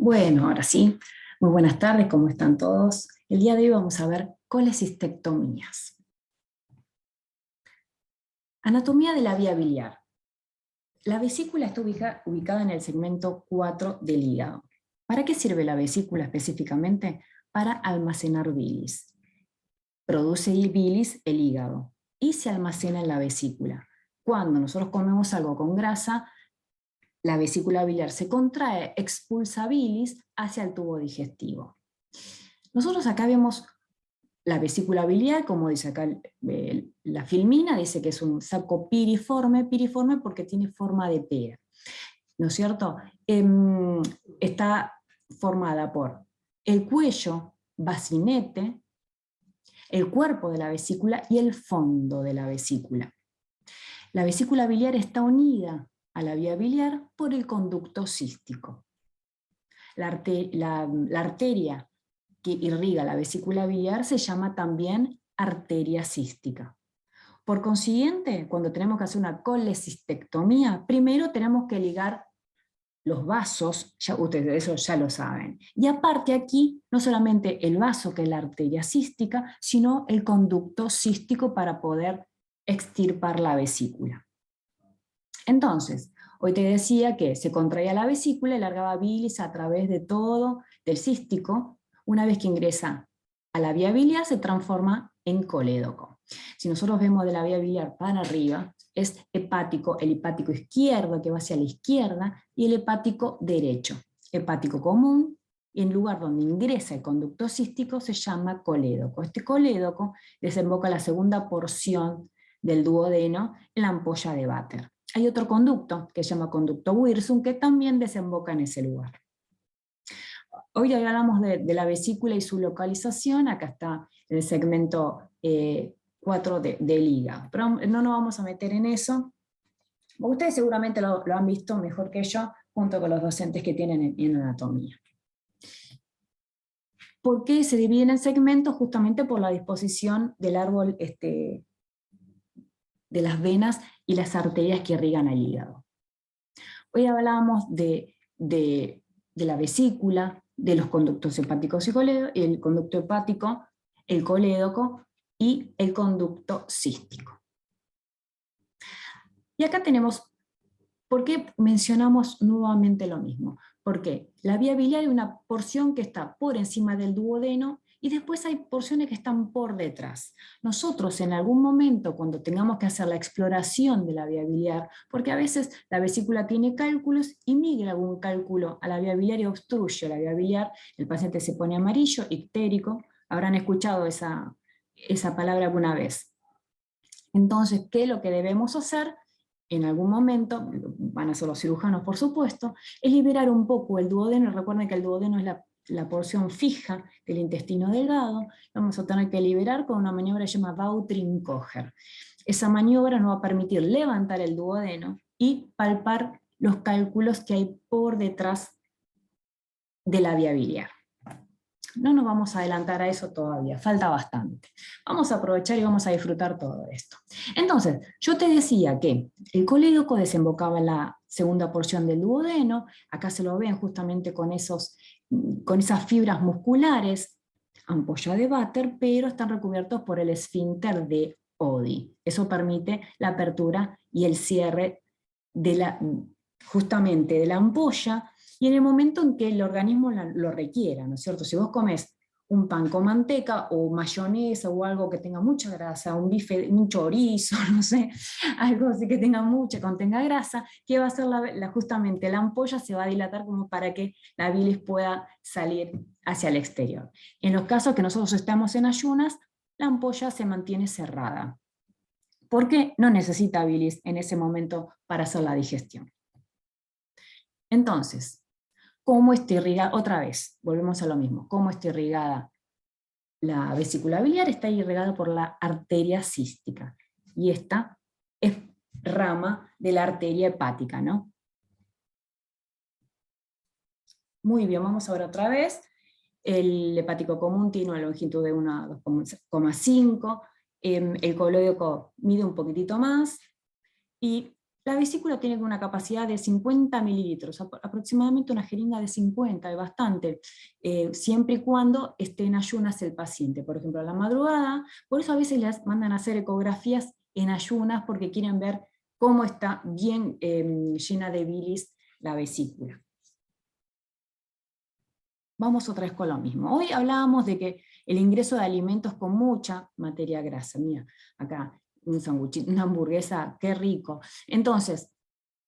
Bueno, ahora sí, muy buenas tardes, ¿cómo están todos? El día de hoy vamos a ver colecistectomías. Anatomía de la vía biliar. La vesícula está ubicada en el segmento 4 del hígado. ¿Para qué sirve la vesícula específicamente? Para almacenar bilis. Produce bilis el hígado y se almacena en la vesícula. Cuando nosotros comemos algo con grasa, la vesícula biliar se contrae, expulsa bilis hacia el tubo digestivo. Nosotros acá vemos la vesícula biliar, como dice acá la filmina, dice que es un saco piriforme porque tiene forma de pera, ¿no es cierto? Está formada por el cuello, bacinete, el cuerpo de la vesícula y el fondo de la vesícula. La vesícula biliar está unida a la vía biliar por el conducto cístico. La arteria que irriga la vesícula biliar se llama también arteria cística. Por consiguiente, cuando tenemos que hacer una colecistectomía, primero tenemos que ligar los vasos, ya ustedes eso ya lo saben. Y aparte aquí, no solamente el vaso, que es la arteria cística, sino el conducto cístico para poder extirpar la vesícula. Entonces, hoy te decía que se contraía la vesícula y largaba bilis a través de todo, del cístico. Una vez que ingresa a la vía biliar se transforma en colédoco. Si nosotros vemos de la vía biliar para arriba, es hepático, el hepático izquierdo que va hacia la izquierda y el hepático derecho. Hepático común, y en lugar donde ingresa el conducto cístico se llama colédoco. Este colédoco desemboca la segunda porción del duodeno en la ampolla de Vater. Hay otro conducto que se llama conducto Wirsung que también desemboca en ese lugar. Hoy hablamos de la vesícula y su localización, acá está el segmento 4 del hígado, pero no nos vamos a meter en eso. Ustedes seguramente lo han visto mejor que yo, junto con los docentes que tienen en anatomía. ¿Por qué se dividen en segmentos? Justamente por la disposición del árbol de las venas y las arterias que irrigan al hígado. Hoy hablábamos de la vesícula, de los conductos hepáticos y el conducto hepático, el colédoco y el conducto cístico. Y acá tenemos, ¿por qué mencionamos nuevamente lo mismo? Porque la vía biliar hay una porción que está por encima del duodeno y después hay porciones que están por detrás. Nosotros en algún momento, cuando tengamos que hacer la exploración de la vía biliar, porque a veces la vesícula tiene cálculos y migra algún cálculo a la vía biliar y obstruye la vía biliar, el paciente se pone amarillo, ictérico, habrán escuchado esa palabra alguna vez. Entonces, ¿qué es lo que debemos hacer? En algún momento, van a ser los cirujanos por supuesto, es liberar un poco el duodeno. Recuerden que el duodeno es la porción fija del intestino delgado. Lo vamos a tener que liberar con una maniobra que se llama Vautrin-Kocher. Esa maniobra nos va a permitir levantar el duodeno y palpar los cálculos que hay por detrás de la vía biliar. No nos vamos a adelantar a eso todavía, falta bastante. Vamos a aprovechar y vamos a disfrutar todo esto. Entonces, yo te decía que el colédoco desembocaba en la segunda porción del duodeno, acá se lo ven justamente con esas fibras musculares, ampolla de Vater, pero están recubiertos por el esfínter de Oddi. Eso permite la apertura y el cierre justamente de la ampolla, y en el momento en que el organismo lo requiera, ¿no es cierto? Si vos comes un pan con manteca o mayonesa o algo que tenga mucha grasa, un bife, un chorizo, no sé, algo así que contenga grasa, ¿qué va a hacer justamente la ampolla? Se va a dilatar como para que la bilis pueda salir hacia el exterior. En los casos que nosotros estamos en ayunas, la ampolla se mantiene cerrada, porque no necesita bilis en ese momento para hacer la digestión. Entonces, ¿cómo está irrigada? Otra vez, volvemos a lo mismo. ¿Cómo está irrigada? La vesícula biliar está irrigada por la arteria cística. Y esta es rama de la arteria hepática, ¿no? Muy bien, vamos a ver otra vez. El hepático común tiene una longitud de 1 a 2,5. El colédoco mide un poquitito más. Y La vesícula tiene una capacidad de 50 mililitros, aproximadamente una jeringa de 50, es bastante, siempre y cuando esté en ayunas el paciente, por ejemplo a la madrugada. Por eso a veces les mandan a hacer ecografías en ayunas, porque quieren ver cómo está bien llena de bilis la vesícula. Vamos otra vez con lo mismo. Hoy hablábamos de que el ingreso de alimentos con mucha materia grasa, mira, acá un sanguchito, una hamburguesa, qué rico. Entonces,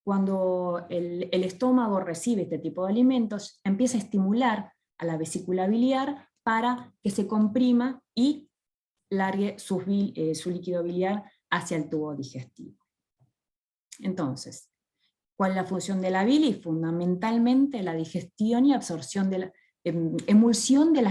cuando el estómago recibe este tipo de alimentos, empieza a estimular a la vesícula biliar para que se comprima y largue su líquido biliar hacia el tubo digestivo. Entonces, ¿cuál es la función de la bilis? Fundamentalmente la digestión y absorción de la emulsión de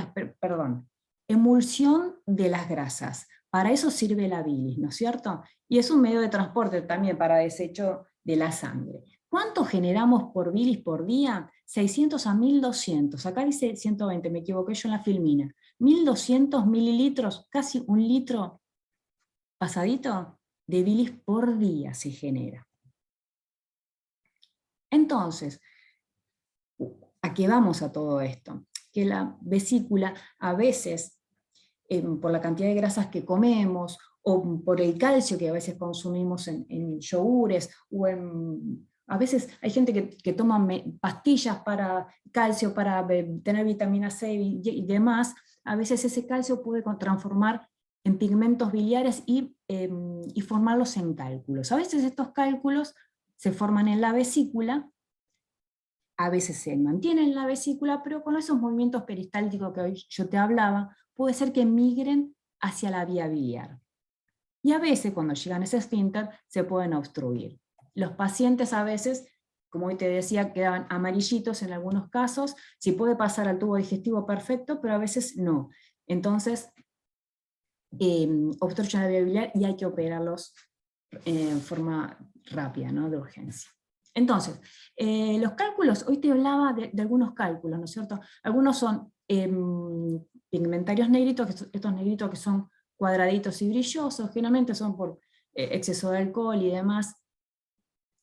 las grasas. Para eso sirve la bilis, ¿no es cierto? Y es un medio de transporte también para desecho de la sangre. ¿Cuánto generamos por bilis por día? 600 a 1200. Acá dice 120, me equivoqué yo en la filmina. 1200 mililitros, casi un litro pasadito de bilis por día se genera. Entonces, ¿a qué vamos a todo esto? Que la vesícula a veces, por la cantidad de grasas que comemos, o por el calcio que a veces consumimos en yogures, o a veces hay gente que toma pastillas para calcio, para tener vitamina C y demás, a veces ese calcio puede transformar en pigmentos biliares y formarlos en cálculos. A veces estos cálculos se forman en la vesícula, a veces se mantienen en la vesícula, pero con esos movimientos peristálticos que hoy yo te hablaba, puede ser que migren hacia la vía biliar. Y a veces, cuando llegan a ese esfínter, se pueden obstruir. Los pacientes a veces, como hoy te decía, quedaban amarillitos en algunos casos, si puede pasar al tubo digestivo perfecto, pero a veces no. Entonces, obstruyen la vía biliar y hay que operarlos en forma rápida, ¿no? De urgencia. Entonces, los cálculos, hoy te hablaba de algunos cálculos, ¿no es cierto? Algunos son pigmentarios negritos, estos negritos que son cuadraditos y brillosos, generalmente son por exceso de alcohol y demás.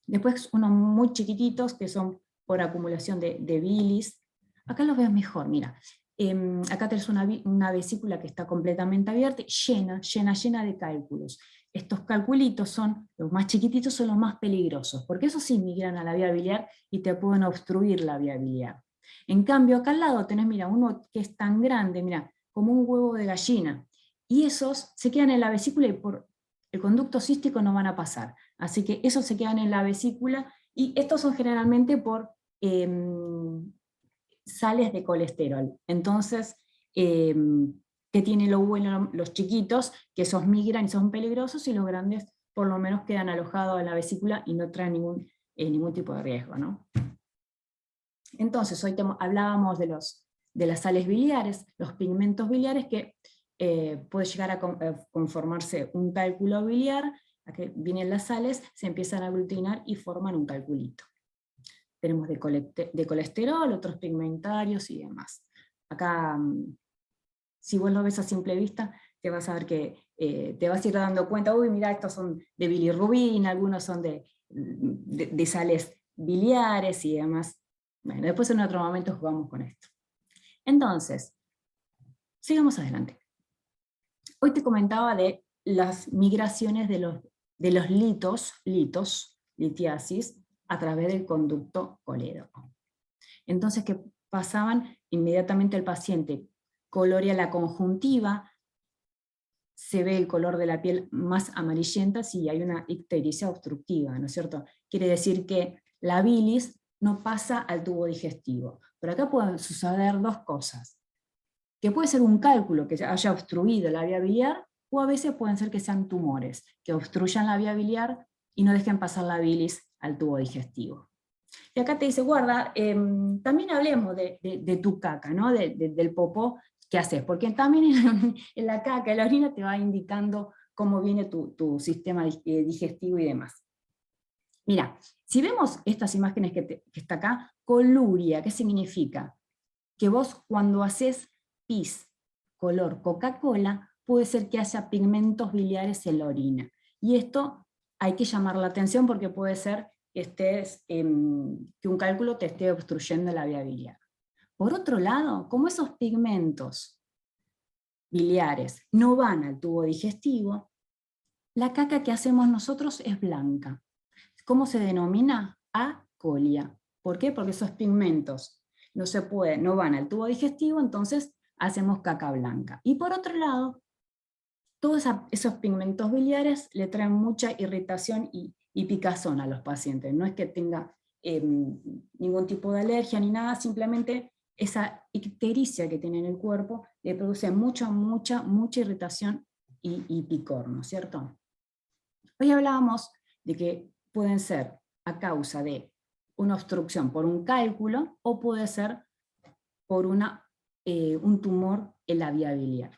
Después unos muy chiquititos que son por acumulación de bilis. Acá los ves mejor, mira. Acá tenés una vesícula que está completamente abierta, llena de cálculos. Estos calculitos son, los más chiquititos son los más peligrosos, porque esos sí migran a la vía biliar y te pueden obstruir la vía biliar. En cambio, acá al lado tenés, mira, uno que es tan grande, mira, como un huevo de gallina, y esos se quedan en la vesícula y por el conducto cístico no van a pasar. Así que esos se quedan en la vesícula, y estos son generalmente por sales de colesterol. Entonces, que tiene lo bueno los chiquitos, que esos migran y son peligrosos, y los grandes por lo menos quedan alojados en la vesícula y no traen ningún tipo de riesgo, ¿no? Entonces, hoy hablábamos de las sales biliares, los pigmentos biliares, que puede llegar a conformarse un cálculo biliar. Aquí vienen las sales, se empiezan a aglutinar y forman un calculito. Tenemos de colesterol, otros pigmentarios y demás. Acá, si vos lo ves a simple vista, te vas a ver que te vas a ir dando cuenta, uy, mira, estos son de bilirrubina, algunos son de sales biliares y demás. Bueno, después en otro momento jugamos con esto. Entonces, sigamos adelante. Hoy te comentaba de las migraciones de los litiasis, a través del conducto colédoco. Entonces, ¿qué pasaban? Inmediatamente el paciente colorea la conjuntiva, se ve el color de la piel más amarillenta si hay una ictericia obstructiva, ¿no es cierto? Quiere decir que la bilis no pasa al tubo digestivo. Pero acá pueden suceder dos cosas. Que puede ser un cálculo que haya obstruido la vía biliar, o a veces pueden ser que sean tumores, que obstruyan la vía biliar y no dejen pasar la bilis al tubo digestivo. Y acá te dice, guarda, también hablemos de tu caca, ¿no? Del popó que haces, porque también en la caca, en la orina te va indicando cómo viene tu sistema digestivo y demás. Mira, si vemos estas imágenes que está acá, coluria, ¿qué significa? Que vos cuando haces pis color Coca-Cola, puede ser que haya pigmentos biliares en la orina. Y esto hay que llamar la atención porque puede ser que un cálculo te esté obstruyendo la vía biliar. Por otro lado, como esos pigmentos biliares no van al tubo digestivo, la caca que hacemos nosotros es blanca. ¿Cómo se denomina? Acolia. ¿Por qué? Porque esos pigmentos no van al tubo digestivo, entonces hacemos caca blanca. Y por otro lado, todos esos pigmentos biliares le traen mucha irritación y picazón a los pacientes. No es que tenga ningún tipo de alergia ni nada, simplemente esa ictericia que tiene en el cuerpo le produce mucha irritación y picor, ¿no es cierto? Hoy hablábamos de que pueden ser a causa de una obstrucción por un cálculo o puede ser por un tumor en la vía biliar.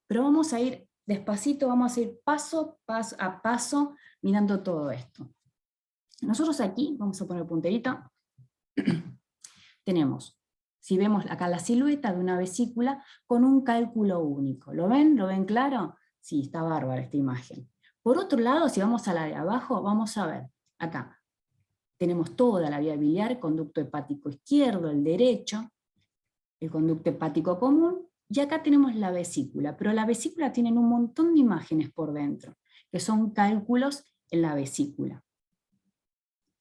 Pero vamos a ir despacito, vamos a ir paso a paso mirando todo esto. Nosotros aquí, vamos a poner punterita, tenemos, si vemos acá la silueta de una vesícula con un cálculo único. ¿Lo ven? ¿Lo ven claro? Sí, está bárbara esta imagen. Por otro lado, si vamos a la de abajo, vamos a ver, acá, tenemos toda la vía biliar, conducto hepático izquierdo, el derecho, el conducto hepático común, y acá tenemos la vesícula, pero la vesícula tiene un montón de imágenes por dentro, que son cálculos en la vesícula.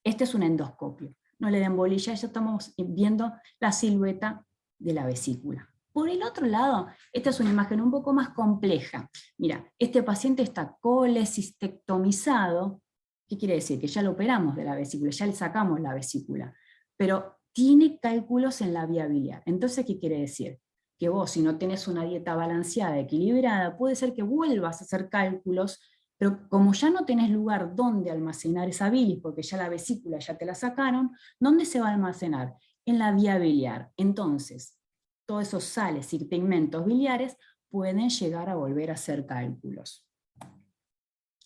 Este es un endoscopio, no le den bolilla, ya estamos viendo la silueta de la vesícula. Por el otro lado, esta es una imagen un poco más compleja. Mira, este paciente está colecistectomizado. ¿Qué quiere decir? Que ya lo operamos de la vesícula, ya le sacamos la vesícula, pero tiene cálculos en la vía biliar. Entonces, ¿qué quiere decir? Que vos, si no tenés una dieta balanceada, equilibrada, puede ser que vuelvas a hacer cálculos, pero como ya no tenés lugar donde almacenar esa bilis, porque ya la vesícula ya te la sacaron, ¿dónde se va a almacenar? En la vía biliar. Entonces, todos esos sales y pigmentos biliares pueden llegar a volver a hacer cálculos.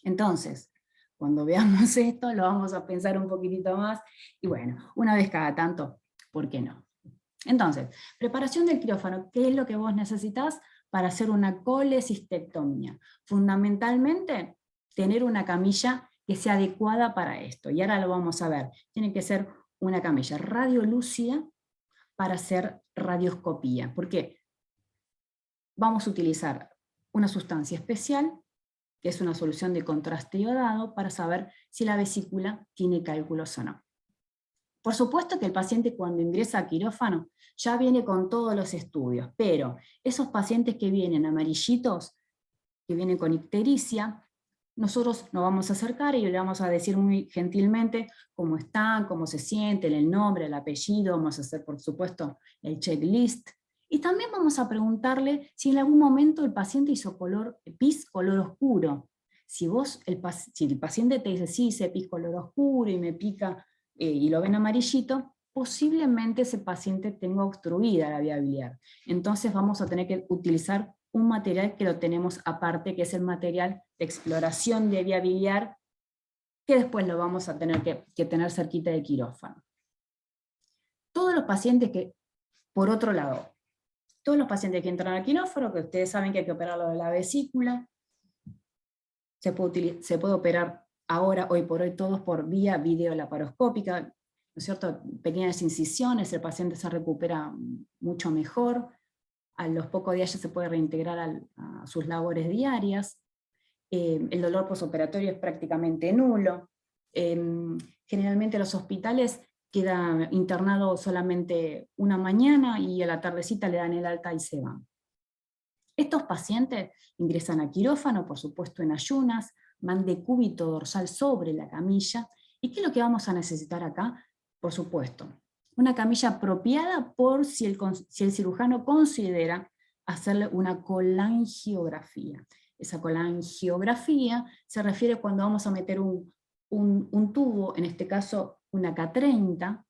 Entonces, cuando veamos esto, lo vamos a pensar un poquitito más, y bueno, una vez cada tanto, ¿por qué no? Entonces, preparación del quirófano, ¿qué es lo que vos necesitas para hacer una colecistectomía? Fundamentalmente, tener una camilla que sea adecuada para esto, y ahora lo vamos a ver. Tiene que ser una camilla radiolúcida para hacer radioscopía. ¿Por qué? Vamos a utilizar una sustancia especial, que es una solución de contraste iodado, para saber si la vesícula tiene cálculos o no. Por supuesto que el paciente cuando ingresa a quirófano ya viene con todos los estudios, pero esos pacientes que vienen amarillitos, que vienen con ictericia, nosotros nos vamos a acercar y le vamos a decir muy gentilmente cómo están, cómo se sienten, el nombre, el apellido, vamos a hacer por supuesto el checklist, y también vamos a preguntarle si en algún momento el paciente hizo pis color oscuro. Si el paciente te dice, sí, hice pis color oscuro y me pica y lo ven amarillito, posiblemente ese paciente tenga obstruida la vía biliar. Entonces vamos a tener que utilizar un material que lo tenemos aparte, que es el material de exploración de vía biliar, que después lo vamos a tener que tener cerquita de quirófano. Todos los pacientes que, por otro lado, todos los pacientes que entran al quirófano, que ustedes saben que hay que operarlo de la vesícula, se puede operar ahora, hoy por hoy, todos por vía videolaparoscópica, ¿no es cierto? Pequeñas incisiones, el paciente se recupera mucho mejor, a los pocos días ya se puede reintegrar a sus labores diarias, el dolor posoperatorio es prácticamente nulo, generalmente los hospitales queda internado solamente una mañana y a la tardecita le dan el alta y se van. Estos pacientes ingresan a quirófano, por supuesto en ayunas, van de cúbito dorsal sobre la camilla. ¿Y qué es lo que vamos a necesitar acá? Por supuesto, una camilla apropiada por si el cirujano considera hacerle una colangiografía. Esa colangiografía se refiere cuando vamos a meter un tubo, en este caso una K30,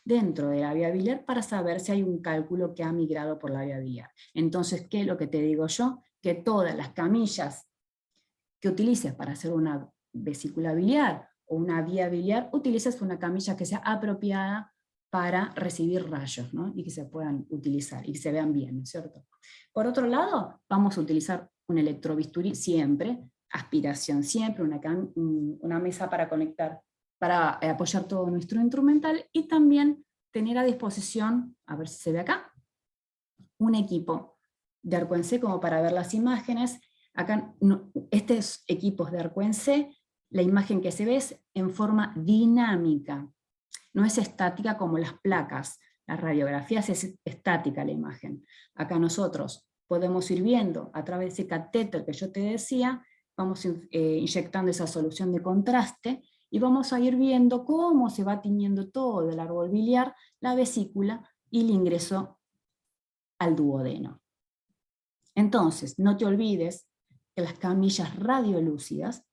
dentro de la vía biliar para saber si hay un cálculo que ha migrado por la vía biliar. Entonces, ¿qué es lo que te digo yo? Que todas las camillas que utilices para hacer una vesícula biliar o una vía biliar, utilices una camilla que sea apropiada para recibir rayos, ¿no? Y que se puedan utilizar y que se vean bien, ¿no es cierto? Por otro lado, vamos a utilizar un electrobisturí siempre, aspiración siempre, una mesa para conectar, para apoyar todo nuestro instrumental, y también tener a disposición, a ver si se ve acá, un equipo de arco en C como para ver las imágenes. Acá, estos equipos de arco en C, la imagen que se ve es en forma dinámica, no es estática como las placas. Las radiografías es estática la imagen. Acá nosotros podemos ir viendo a través de ese catéter que yo te decía, vamos inyectando esa solución de contraste, y vamos a ir viendo cómo se va tiñendo todo el árbol biliar, la vesícula y el ingreso al duodeno. Entonces, no te olvides que las camillas radiolúcidas,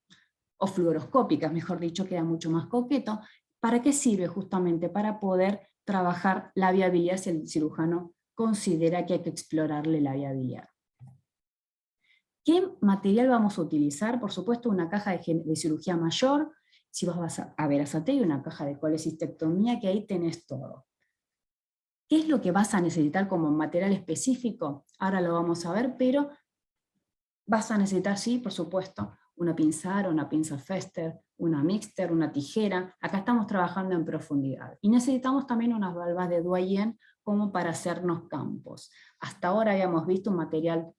o fluoroscópicas, mejor dicho, queda mucho más coqueto. ¿Para qué sirve? Justamente para poder trabajar la vía biliar si el cirujano considera que hay que explorarle la vía biliar. ¿Qué material vamos a utilizar? Por supuesto, una caja de cirugía mayor. Si vos vas a ver a Satei, una caja de colecistectomía, que ahí tenés todo. ¿Qué es lo que vas a necesitar como material específico? Ahora lo vamos a ver, pero vas a necesitar, sí, por supuesto, una pinza aro, una pinza Fester, una mixter, una tijera. Acá estamos trabajando en profundidad. Y necesitamos también unas valvas de Doyen como para hacernos campos. Hasta ahora habíamos visto un material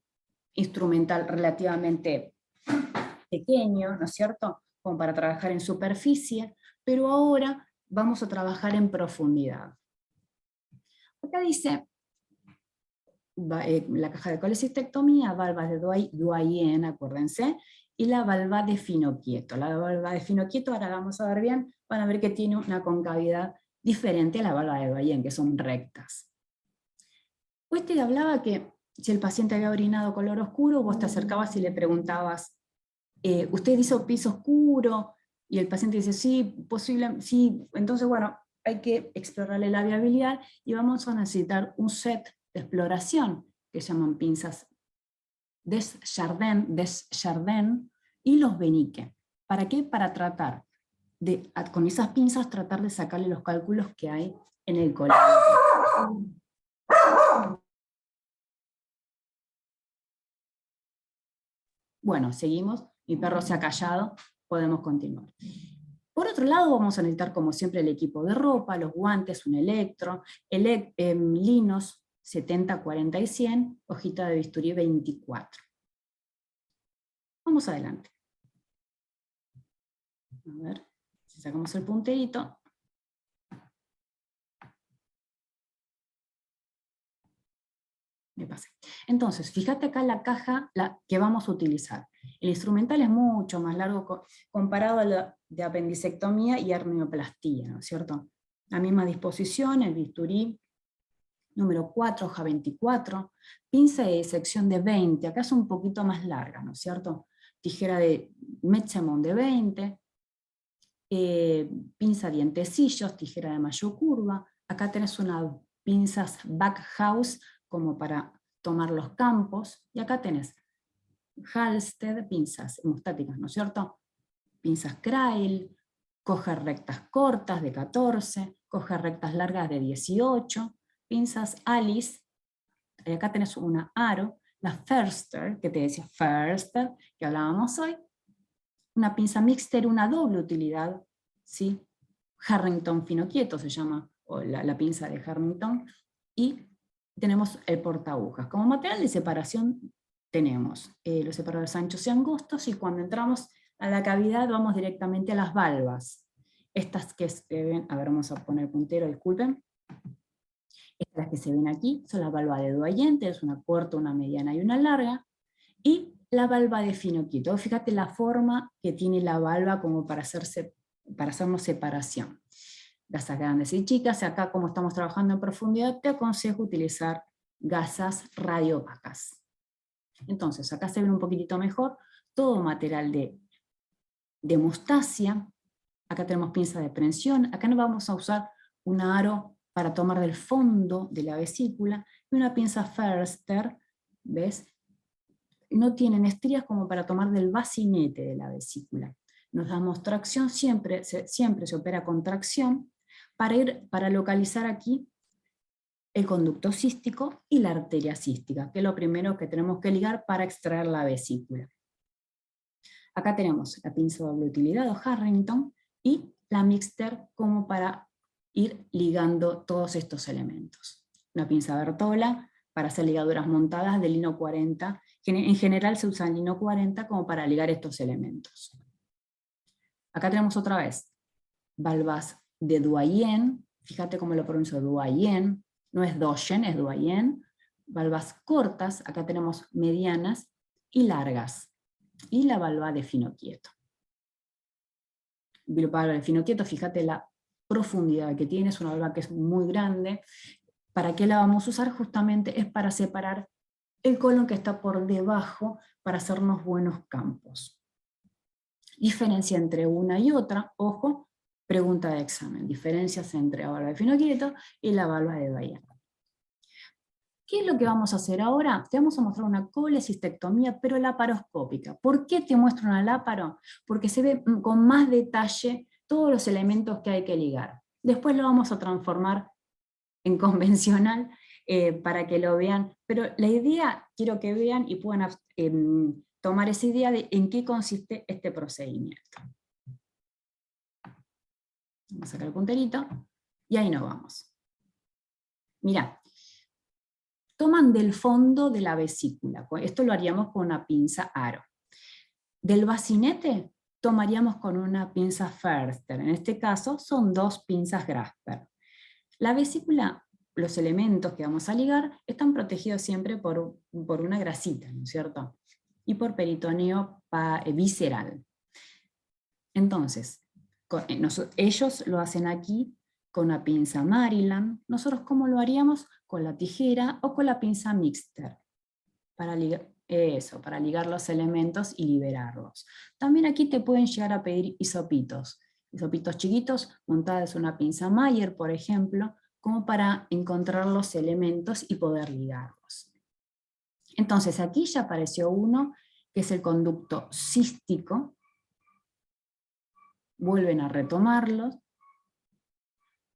instrumental relativamente pequeño, ¿no es cierto?, como para trabajar en superficie, pero ahora vamos a trabajar en profundidad. Acá dice la caja de colecistectomía, valvas de Doyen, acuérdense, y la valva de Finochieto. La valva de Finochieto, ahora la vamos a ver bien, van a ver que tiene una concavidad diferente a la valva de Doyen, que son rectas. Pues te hablaba que si el paciente había orinado color oscuro, vos te acercabas y le preguntabas, ¿usted hizo piso oscuro? Y el paciente dice, sí, posible, sí. Entonces, bueno, hay que explorarle la vía biliar y vamos a necesitar un set de exploración que se llaman pinzas Desjardins y los Benique. ¿Para qué? Para tratar con esas pinzas, tratar de sacarle los cálculos que hay en el colágeno. Bueno, seguimos, mi perro se ha callado, podemos continuar. Por otro lado, vamos a necesitar, como siempre, el equipo de ropa, los guantes, un electro, linos 70, 40 y 100, hojita de bisturí 24. Vamos adelante. A ver, si sacamos el punterito. Me pasé. Entonces, fíjate acá la caja que vamos a utilizar. El instrumental es mucho más largo comparado a la de apendicectomía y hernioplastia, ¿no es cierto? La misma disposición, el bisturí número 4, hoja 24, pinza de disección de 20, acá es un poquito más larga, ¿no es cierto? Tijera de Metzemont de 20, pinza dientecillos, tijera de mayor curva, acá tenés unas pinzas Backhaus como para tomar los campos, y acá tenés Halsted, pinzas hemostáticas, ¿no es cierto? Pinzas Crail, coger rectas cortas de 14, coger rectas largas de 18, pinzas Alice, acá tenés una aro, la Förster, que te decía Förster, que hablábamos hoy, una pinza Mixter, una doble utilidad, ¿sí? Harrington Finochieto se llama, o la pinza de Harrington, y tenemos el portaagujas. Como material de separación tenemos los separadores anchos y angostos, y cuando entramos a la cavidad vamos directamente a las valvas. Estas que se ven, a ver, vamos a poner puntero, disculpen. Estas que se ven aquí son las valvas de Doyen, es una corta, una mediana y una larga, y la valva de Finochieto. Fíjate la forma que tiene la valva como para hacernos separación. Gasas grandes y chicas, acá como estamos trabajando en profundidad, te aconsejo utilizar gasas radiopacas. Entonces, acá se ve un poquitito mejor, todo material de hemostasia, acá tenemos pinza de prensión, acá no vamos a usar un aro para tomar del fondo de la vesícula, y una pinza Förster, ¿ves? No tienen estrías como para tomar del bacinete de la vesícula. Nos damos tracción, siempre se opera con tracción, para localizar aquí el conducto cístico y la arteria cística, que es lo primero que tenemos que ligar para extraer la vesícula. Acá tenemos la pinza doble utilidad o Harrington y la Mixter como para ir ligando todos estos elementos. Una pinza Bertola para hacer ligaduras montadas de lino 40. En general se usa el lino 40 como para ligar estos elementos. Acá tenemos otra vez valvas de Doyen, fíjate cómo lo pronuncio, Doyen, no es Doyen, es Doyen. Valvas cortas, acá tenemos medianas y largas. Y la valva de fino quieto. La valva de fino quieto, fíjate la profundidad que tiene, es una valva que es muy grande. ¿Para qué la vamos a usar? Justamente es para separar el colon que está por debajo para hacernos buenos campos. Diferencia entre una y otra, ojo, pregunta de examen. Diferencias entre la valva de fino quieto y la valva de Doyen. ¿Qué es lo que vamos a hacer ahora? Te vamos a mostrar una colecistectomía, pero laparoscópica. ¿Por qué te muestro una láparo? Porque se ve con más detalle todos los elementos que hay que ligar. Después lo vamos a transformar en convencional para que lo vean, pero la idea quiero que vean y puedan tomar esa idea de en qué consiste este procedimiento. Vamos a sacar el punterito y ahí nos vamos. Mirá. Toman del fondo de la vesícula, esto lo haríamos con una pinza aro. Del bacinete tomaríamos con una pinza Förster, en este caso son 2 pinzas Grasper. La vesícula, los elementos que vamos a ligar, están protegidos siempre por una grasita, ¿no es cierto? Y por peritoneo visceral. Entonces, ellos lo hacen aquí con una pinza Maryland. Nosotros, ¿cómo lo haríamos? Con la tijera o con la pinza Mixter, para ligar los elementos y liberarlos. También aquí te pueden llegar a pedir hisopitos chiquitos montados en una pinza Mayer, por ejemplo, como para encontrar los elementos y poder ligarlos. Entonces aquí ya apareció uno, que es el conducto cístico. Vuelven a retomarlos.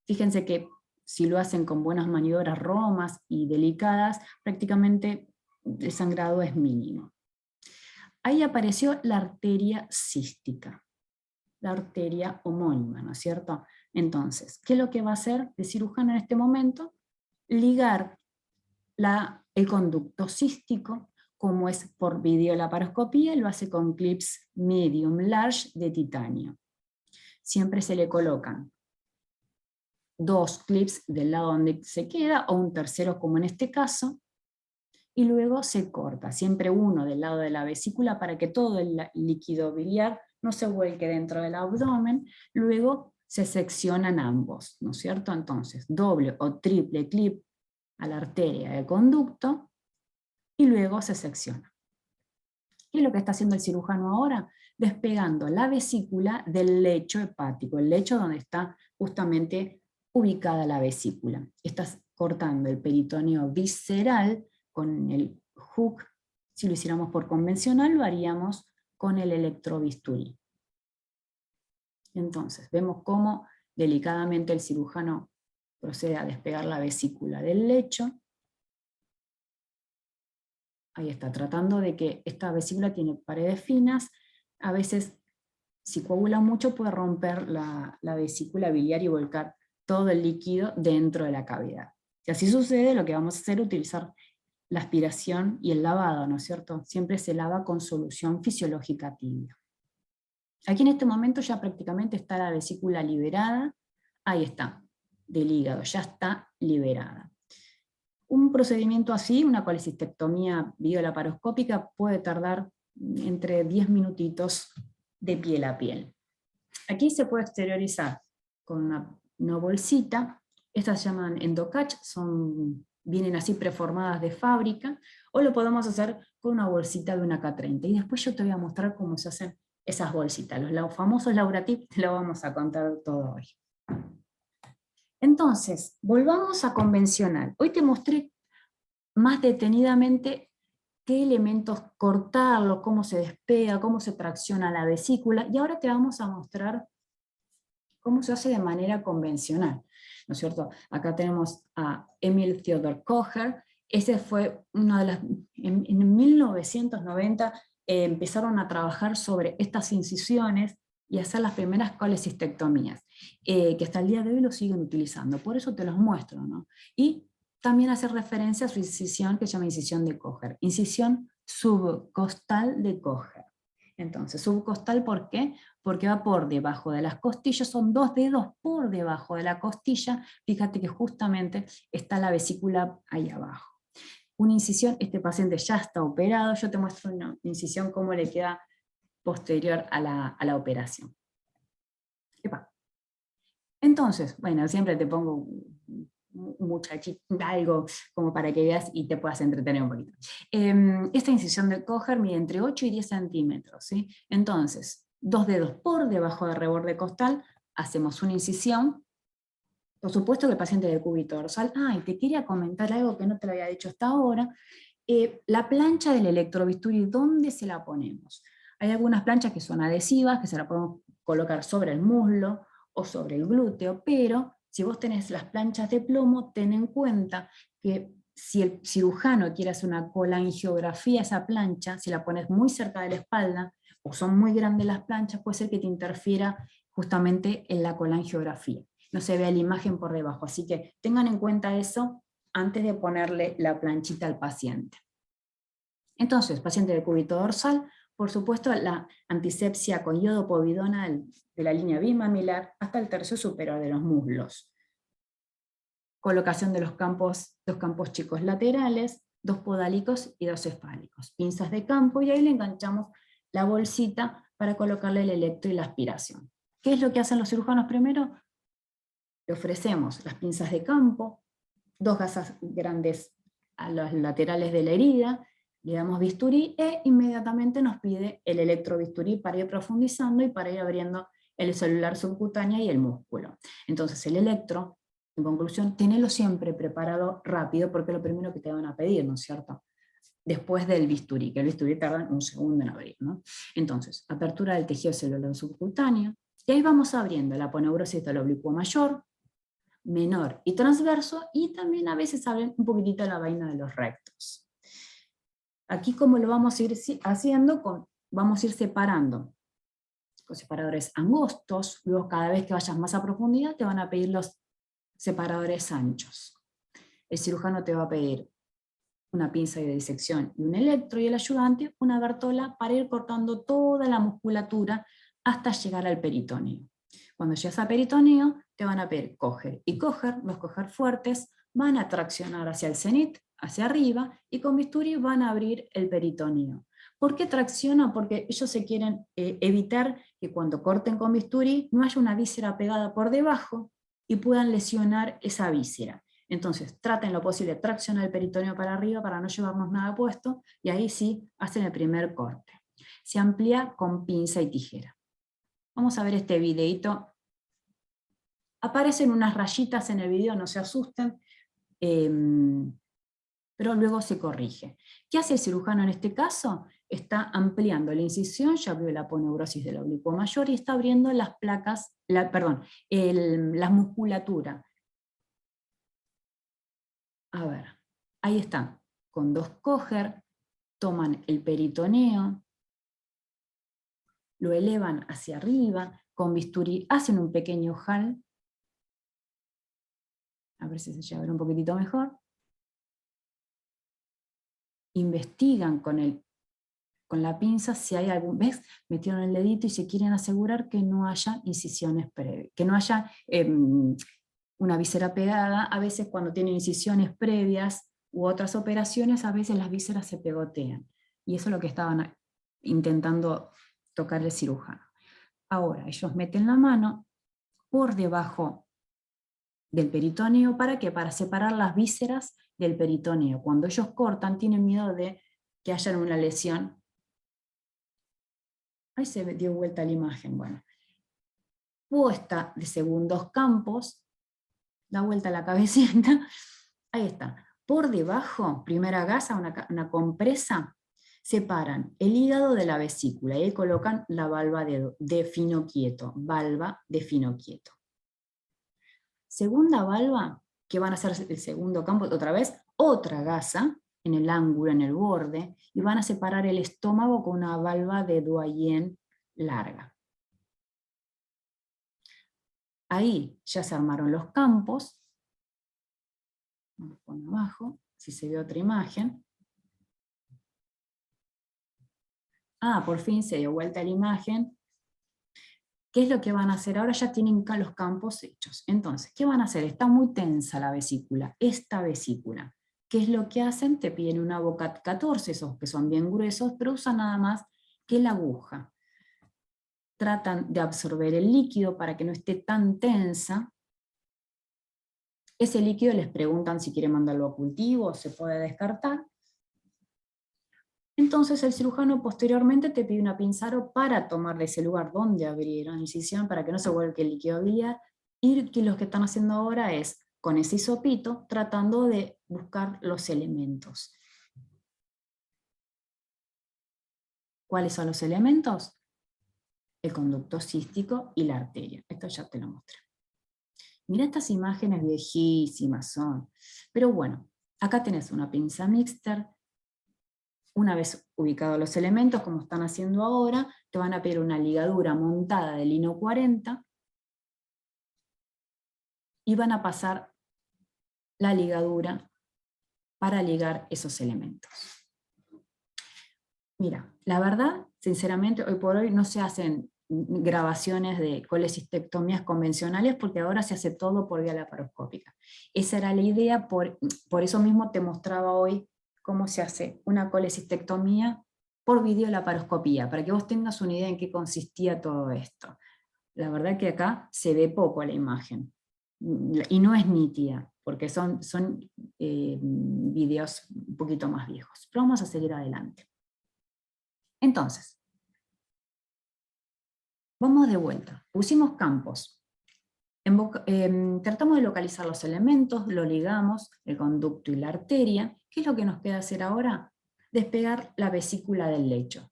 Fíjense que si lo hacen con buenas maniobras romas y delicadas, prácticamente el sangrado es mínimo. Ahí apareció la arteria cística, la arteria homónima, ¿no es cierto? Entonces, ¿qué es lo que va a hacer el cirujano en este momento? Ligar el conducto cístico, como es por videolaparoscopía, lo hace con clips medium large de titanio. Siempre se le colocan 2 clips del lado donde se queda, o un tercero como en este caso, y luego se corta, siempre uno del lado de la vesícula para que todo el líquido biliar no se vuelque dentro del abdomen, luego se seccionan ambos, ¿no es cierto? Entonces, doble o triple clip a la arteria del conducto, y luego se secciona. ¿Qué es lo que está haciendo el cirujano ahora? Despegando la vesícula del lecho hepático, el lecho donde está justamente ubicada la vesícula. Estás cortando el peritoneo visceral con el hook. Si lo hiciéramos por convencional, lo haríamos con el electrobisturí. Entonces, vemos cómo delicadamente el cirujano procede a despegar la vesícula del lecho. Ahí está, tratando de que esta vesícula tiene paredes finas. A veces, si coagula mucho, puede romper la vesícula biliar y volcar todo el líquido dentro de la cavidad. Si así sucede, lo que vamos a hacer es utilizar la aspiración y el lavado, ¿no es cierto? Siempre se lava con solución fisiológica tibia. Aquí en este momento ya prácticamente está la vesícula liberada. Ahí está, del hígado, ya está liberada. Un procedimiento así, una colecistectomía videolaparoscópica, puede tardar entre 10 minutitos de piel a piel. Aquí se puede exteriorizar con una bolsita. Estas se llaman endocatch, vienen así preformadas de fábrica, o lo podemos hacer con una bolsita de una K30. Y después yo te voy a mostrar cómo se hacen esas bolsitas. Los famosos Lauratips te lo vamos a contar todo hoy. Entonces, volvamos a convencional. Hoy te mostré más detenidamente qué elementos cortarlo, cómo se despega, cómo se tracciona la vesícula, y ahora te vamos a mostrar cómo se hace de manera convencional, ¿no es cierto? Acá tenemos a Emil Theodor Kocher. Ese fue una de las, en 1990 empezaron a trabajar sobre estas incisiones y hacer las primeras colecistectomías, que hasta el día de hoy lo siguen utilizando. Por eso te los muestro, ¿no? Y también hace referencia a su incisión que se llama incisión de Kocher, incisión subcostal de Kocher. Entonces, subcostal, ¿por qué? Porque va por debajo de las costillas, son 2 dedos por debajo de la costilla. Fíjate que justamente está la vesícula ahí abajo. Una incisión, este paciente ya está operado, yo te muestro una incisión cómo le queda posterior a la operación. Epa. Entonces, bueno, siempre te pongo algo como para que veas y te puedas entretener un poquito. Esta incisión de Kocher mide entre 8 y 10 centímetros, ¿sí? Entonces, 2 dedos por debajo del reborde costal, hacemos una incisión. Por supuesto que el paciente de cúbito dorsal. Y te quería comentar algo que no te lo había dicho hasta ahora. La plancha del electrobisturí, ¿dónde se la ponemos? Hay algunas planchas que son adhesivas, que se la podemos colocar sobre el muslo o sobre el glúteo, pero si vos tenés las planchas de plomo, ten en cuenta que si el cirujano quiere hacer una colangiografía a esa plancha, si la pones muy cerca de la espalda, o son muy grandes las planchas, puede ser que te interfiera justamente en la colangiografía. No se ve la imagen por debajo, así que tengan en cuenta eso antes de ponerle la planchita al paciente. Entonces, paciente de cúbito dorsal, por supuesto la antisepsia con iodo povidona de la línea bimamilar hasta el tercio superior de los muslos. Colocación de los campos chicos laterales, 2 podálicos y 2 cefálicos. Pinzas de campo y ahí le enganchamos la bolsita para colocarle el electro y la aspiración. ¿Qué es lo que hacen los cirujanos primero? Le ofrecemos las pinzas de campo, 2 gasas grandes a los laterales de la herida, le damos bisturí e inmediatamente nos pide el electrobisturí para ir profundizando y para ir abriendo el celular subcutáneo y el músculo. Entonces el electro, en conclusión, tenelo siempre preparado rápido porque es lo primero que te van a pedir, ¿no es cierto? Después del bisturí, que el bisturí tarda un segundo en abrir, ¿no? Entonces, apertura del tejido celular subcutáneo, y ahí vamos abriendo la aponeurosis del oblicuo mayor, menor y transverso, y también a veces abren un poquitito la vaina de los rectos. Aquí como lo vamos a ir haciendo, vamos a ir separando con separadores angostos, luego cada vez que vayas más a profundidad te van a pedir los separadores anchos. El cirujano te va a pedir una pinza de disección y un electro, y el ayudante una bertola para ir cortando toda la musculatura hasta llegar al peritoneo. Cuando llegas a peritoneo, te van a pedir Kocher y Kocher, los Kocher fuertes, van a traccionar hacia el cenit, hacia arriba, y con bisturí van a abrir el peritoneo. ¿Por qué traccionan? Porque ellos se quieren evitar que cuando corten con bisturí no haya una víscera pegada por debajo y puedan lesionar esa víscera. Entonces, traten lo posible de traccionar el peritoneo para arriba para no llevarnos nada puesto, y ahí sí hacen el primer corte. Se amplía con pinza y tijera. Vamos a ver este videito. Aparecen unas rayitas en el video, no se asusten, pero luego se corrige. ¿Qué hace el cirujano en este caso? Está ampliando la incisión, ya abrió la aponeurosis del oblicuo mayor y está abriendo las placas, la musculatura. A ver, ahí están, con 2 Kocher, toman el peritoneo, lo elevan hacia arriba, con bisturí hacen un pequeño ojal, a ver si se llega a ver un poquitito mejor, investigan con la pinza si hay algún, ¿ves? Metieron el dedito y se quieren asegurar que no haya incisiones previas, que no haya una víscera pegada. A veces cuando tienen incisiones previas u otras operaciones, a veces las vísceras se pegotean, y eso es lo que estaban intentando tocar el cirujano. Ahora, ellos meten la mano por debajo del peritoneo, ¿para qué? Para separar las vísceras del peritoneo. Cuando ellos cortan, tienen miedo de que haya una lesión. Ahí se dio vuelta la imagen, bueno. Puesta de segundos campos, da vuelta la cabecita, ahí está. Por debajo, primera gasa, una compresa, separan el hígado de la vesícula y ahí colocan la valva de fino quieto, valva de fino quieto. Segunda valva, que van a hacer el segundo campo, otra vez, otra gasa en el ángulo, en el borde, y van a separar el estómago con una valva de Doyen larga. Ahí ya se armaron los campos. Vamos a poner abajo, si se ve otra imagen. Por fin se dio vuelta la imagen. ¿Qué es lo que van a hacer? Ahora ya tienen los campos hechos. Entonces, ¿qué van a hacer? Está muy tensa la vesícula, esta vesícula. ¿Qué es lo que hacen? Te piden una boca 14, esos que son bien gruesos, pero usan nada más que la aguja. Tratan de absorber el líquido para que no esté tan tensa. Ese líquido les preguntan si quieren mandarlo a cultivo, se puede descartar. Entonces el cirujano posteriormente te pide una pinzaro para tomar de ese lugar donde abrir la incisión para que no se vuelque el líquido biliar, y que lo que están haciendo ahora es, con ese hisopito, tratando de buscar los elementos. ¿Cuáles son los elementos? El conducto cístico y la arteria. Esto ya te lo mostré. Mira, estas imágenes viejísimas son. Pero bueno, acá tenés una pinza mixter. Una vez ubicados los elementos, como están haciendo ahora, te van a pedir una ligadura montada de lino 40 y van a pasar la ligadura para ligar esos elementos. Mira, la verdad, sinceramente, hoy por hoy no se hacen grabaciones de colecistectomías convencionales porque ahora se hace todo por vía laparoscópica. Esa era la idea, por eso mismo te mostraba hoy cómo se hace una colecistectomía por videolaparoscopía, para que vos tengas una idea en qué consistía todo esto. La verdad que acá se ve poco la imagen, y no es nítida, porque son videos un poquito más viejos. Pero vamos a seguir adelante. Entonces, vamos de vuelta. Pusimos campos. Tratamos de localizar los elementos, lo ligamos, el conducto y la arteria. ¿Qué es lo que nos queda hacer ahora? Despegar la vesícula del lecho.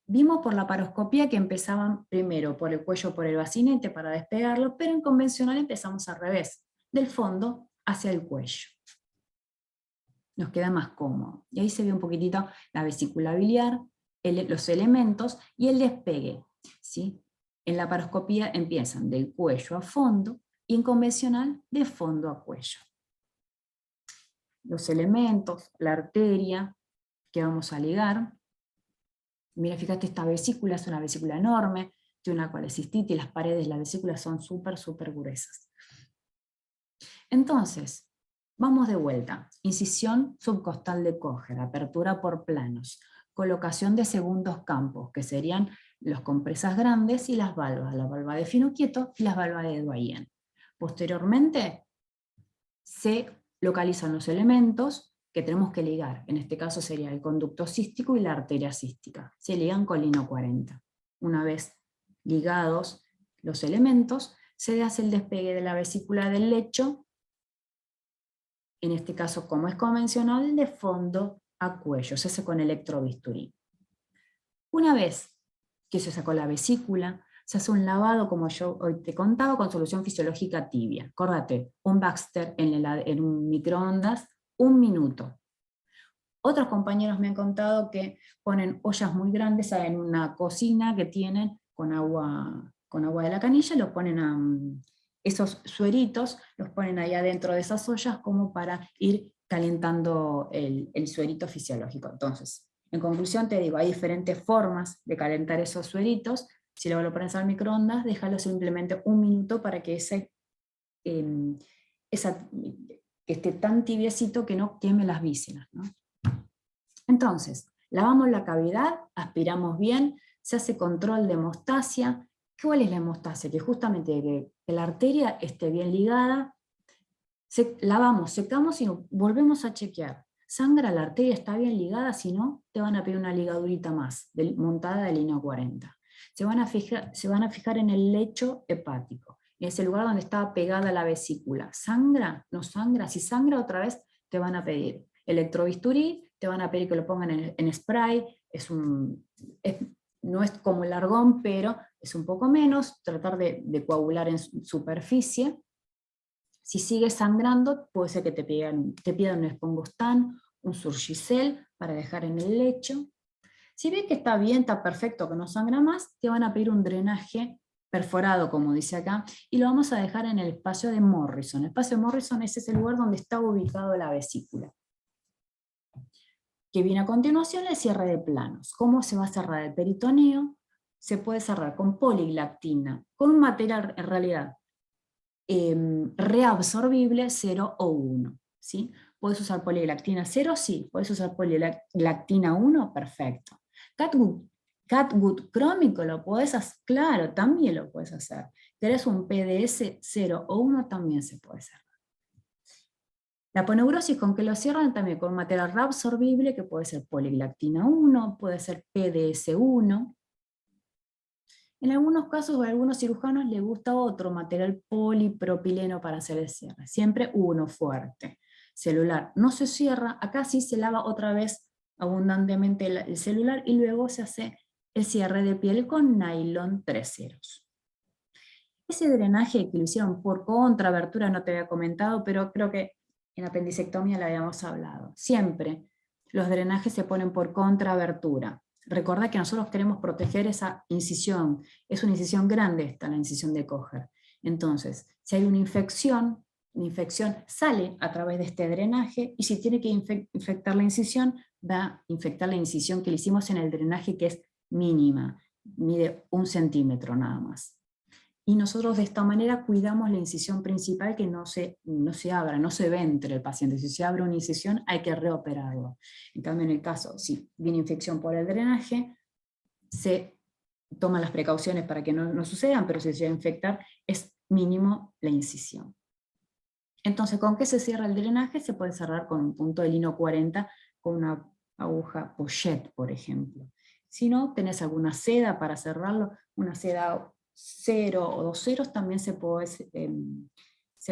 Vimos por la paroscopía que empezaban primero por el cuello, por el bacinete para despegarlo, pero en convencional empezamos al revés, del fondo hacia el cuello. Nos queda más cómodo. Y ahí se ve un poquitito la vesícula biliar, los elementos y el despegue, ¿sí? En la paroscopía empiezan del cuello a fondo y en convencional de fondo a cuello. Los elementos, la arteria que vamos a ligar. Mira, fíjate, esta vesícula es una vesícula enorme, tiene una colecistitis, las paredes de la vesícula son súper gruesas. Entonces, vamos de vuelta. Incisión subcostal de Kocher, apertura por planos, colocación de segundos campos, que serían las compresas grandes y las valvas, la valva de Fino-Quieto y las valvas de Doyen. Posteriormente, se localizan los elementos que tenemos que ligar. En este caso sería el conducto cístico y la arteria cística. Se ligan con lino 40. Una vez ligados los elementos, se hace el despegue de la vesícula del lecho, en este caso, como es convencional, de fondo a cuello. Se hace con electrobisturí. Una vez que se sacó la vesícula, se hace un lavado, como yo hoy te contaba, con solución fisiológica tibia. Acordate, un Baxter en un microondas, 1 minuto. Otros compañeros me han contado que ponen ollas muy grandes en una cocina que tienen con agua de la canilla, los ponen a esos sueritos, los ponen ahí adentro de esas ollas como para ir calentando el suerito fisiológico. Entonces, en conclusión te digo, hay diferentes formas de calentar esos sueritos. Si luego lo pones al microondas, déjalo simplemente 1 minuto para que que esté tan tibiecito que no queme las vísceras, ¿no? Entonces, lavamos la cavidad, aspiramos bien, se hace control de hemostasia. ¿Cuál es la hemostasia? Que justamente que la arteria esté bien ligada, lavamos, secamos y volvemos a chequear. ¿Sangra la arteria? ¿Está bien ligada? Si no, te van a pedir una ligadurita más, montada de lino 40. Se van a fijar en el lecho hepático, en ese lugar donde estaba pegada la vesícula. ¿Sangra? ¿No sangra? Si sangra otra vez, te van a pedir electrobisturí, te van a pedir que lo pongan en spray, no es como el argón, pero es un poco menos, tratar de coagular en superficie. Si sigue sangrando, puede ser que te pidan un Espongostán un Surgicel para dejar en el lecho. Si ves que está bien, está perfecto, que no sangra más, te van a pedir un drenaje perforado, como dice acá, y lo vamos a dejar en el espacio de Morrison. El espacio de Morrison es ese lugar donde está ubicado la vesícula. Que viene a continuación el cierre de planos. ¿Cómo se va a cerrar el peritoneo? Se puede cerrar con poliglactina, con un material en realidad reabsorbible 0 o 1. ¿Sí? ¿Puedes usar poliglactina 0? Sí. ¿Puedes usar poliglactina 1? Perfecto. Catgut crómico lo puedes hacer, claro, también lo puedes hacer. ¿Querés un PDS 0 o 1? También se puede cerrar. La poneurosis, ¿con qué lo cierran? También con material reabsorbible, que puede ser poliglactina 1, puede ser PDS1. En algunos casos, a algunos cirujanos les gusta otro material polipropileno para hacer el cierre. Siempre uno fuerte. Celular no se cierra, acá sí se lava otra vez abundantemente el celular y luego se hace el cierre de piel con nylon 3 ceros. Ese drenaje que lo hicieron por contraabertura no te había comentado, pero creo que en apendicectomía lo habíamos hablado. Siempre los drenajes se ponen por contraabertura. Recordá que nosotros queremos proteger esa incisión. Es una incisión grande esta, la incisión de Kocher. Entonces, si hay una infección sale a través de este drenaje, y si tiene que infectar la incisión, va a infectar la incisión que le hicimos en el drenaje, que es mínima, mide 1 centímetro nada más. Y nosotros de esta manera cuidamos la incisión principal, que no se abra, no se ve entre el paciente. Si se abre una incisión hay que reoperarlo. En cambio, en el caso, si viene infección por el drenaje, se toman las precauciones para que no sucedan, pero si se va a infectar, es mínimo la incisión. Entonces, ¿con qué se cierra el drenaje? Se puede cerrar con un punto de lino 40, con una aguja pochette, por ejemplo. Si no, tenés alguna seda para cerrarlo, una seda 0 o 2 ceros, también se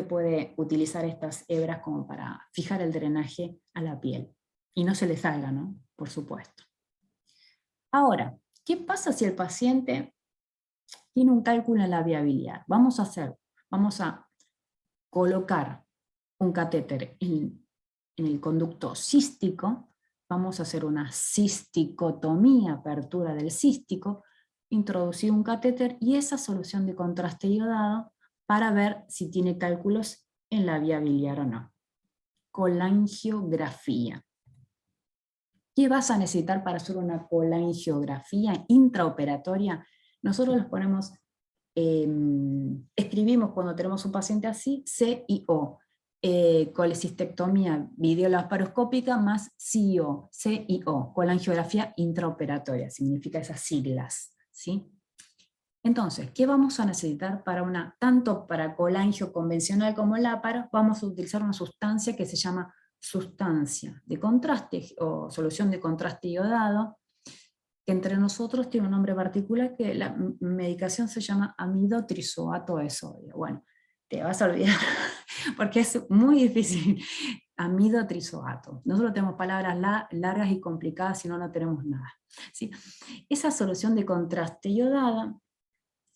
puede utilizar estas hebras como para fijar el drenaje a la piel. Y no se le salga, ¿no? Por supuesto. Ahora, ¿qué pasa si el paciente tiene un cálculo en la vía biliar? Vamos a colocar un catéter en el conducto cístico, vamos a hacer una cisticotomía, apertura del cístico, introducir un catéter y esa solución de contraste iodado para ver si tiene cálculos en la vía biliar o no. Colangiografía. ¿Qué vas a necesitar para hacer una colangiografía intraoperatoria? Nosotros los ponemos, escribimos cuando tenemos un paciente así, C y O. Colecistectomía videolaparoscópica más CIO, C y O, colangiografía intraoperatoria, significa esas siglas, ¿sí? Entonces, ¿qué vamos a necesitar para tanto para colangio convencional como láparo? Vamos a utilizar una sustancia que se llama sustancia de contraste o solución de contraste iodado, que entre nosotros tiene un nombre particular, que la medicación se llama amidotrizoato de sodio. Bueno, te vas a olvidar porque es muy difícil. Amidotrizoato. Nosotros tenemos palabras largas y complicadas, si no, no tenemos nada. ¿Sí? Esa solución de contraste iodada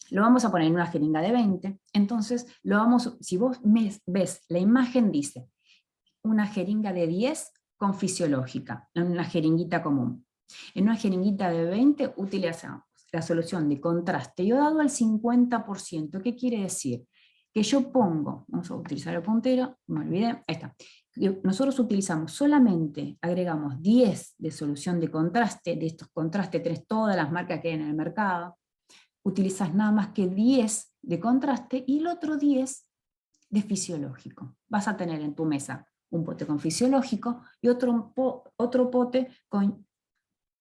lo vamos a poner en una jeringa de 20, entonces si vos ves, la imagen dice, una jeringa de 10 con fisiológica, en una jeringuita común. En una jeringuita de 20 utilizamos la solución de contraste iodado al 50%. ¿Qué quiere decir? Que yo pongo, vamos a utilizar el puntero, me olvidé, ahí está. Nosotros utilizamos solamente, agregamos 10 de solución de contraste, de estos contrastes, tenés todas las marcas que hay en el mercado, utilizas nada más que 10 de contraste y el otro 10 de fisiológico. Vas a tener en tu mesa un pote con fisiológico y otro pote con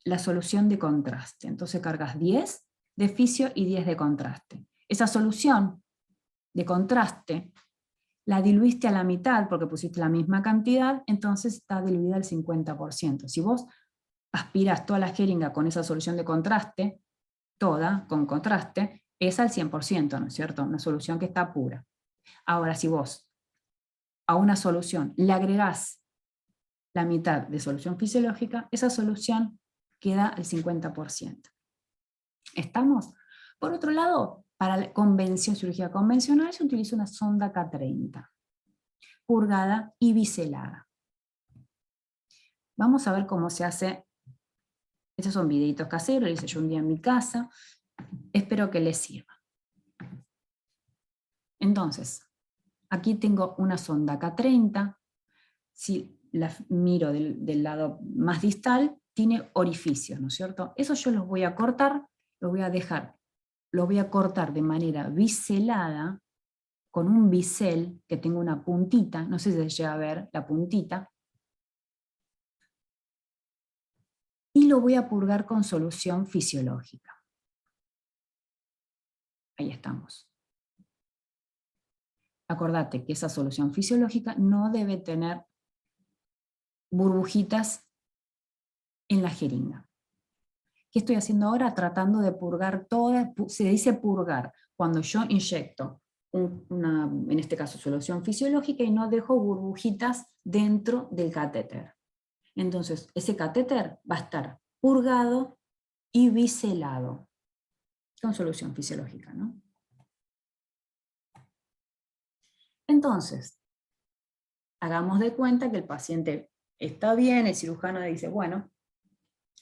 la solución de contraste. Entonces cargas 10 de fisio y 10 de contraste. Esa solución de contraste la diluiste a la mitad porque pusiste la misma cantidad, entonces está diluida al 50%. Si vos aspiras toda la jeringa con esa solución de contraste, toda con contraste, es al 100%, ¿no es cierto? Una solución que está pura. Ahora, si vos a una solución le agregás la mitad de solución fisiológica, esa solución queda al 50%. ¿Estamos? Por otro lado, para la cirugía convencional se utiliza una sonda K30, purgada y biselada. Vamos a ver cómo se hace. Estos son videitos caseros, lo hice yo un día en mi casa. Espero que les sirva. Entonces, aquí tengo una sonda K30. Si la miro del lado más distal, tiene orificios, ¿no es cierto? Eso yo los voy a cortar, los voy a cortar de manera biselada, con un bisel que tengo una puntita, no sé si se llega a ver la puntita, y lo voy a purgar con solución fisiológica. Ahí estamos. Acordate que esa solución fisiológica no debe tener burbujitas en la jeringa. ¿Qué estoy haciendo ahora? Tratando de purgar toda, se dice purgar, cuando yo inyecto en este caso solución fisiológica y no dejo burbujitas dentro del catéter. Entonces, ese catéter va a estar purgado y biselado con solución fisiológica, ¿no? Entonces, hagamos de cuenta que el paciente está bien, el cirujano dice, bueno,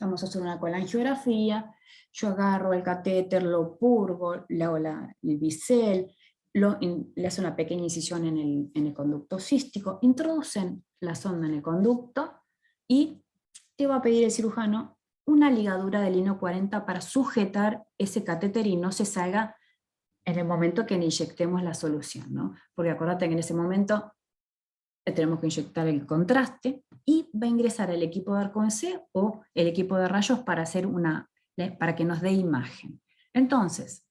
vamos a hacer una colangiografía, yo agarro el catéter, lo purgo, le hago el bisel, le hace una pequeña incisión en el conducto cístico, introducen la sonda en el conducto y te va a pedir el cirujano una ligadura de lino 40 para sujetar ese catéter y no se salga en el momento que le inyectemos la solución, ¿no? Porque acuérdate que en ese momento tenemos que inyectar el contraste y va a ingresar el equipo de arco-en-C o el equipo de rayos para, para que nos dé imagen. Entonces,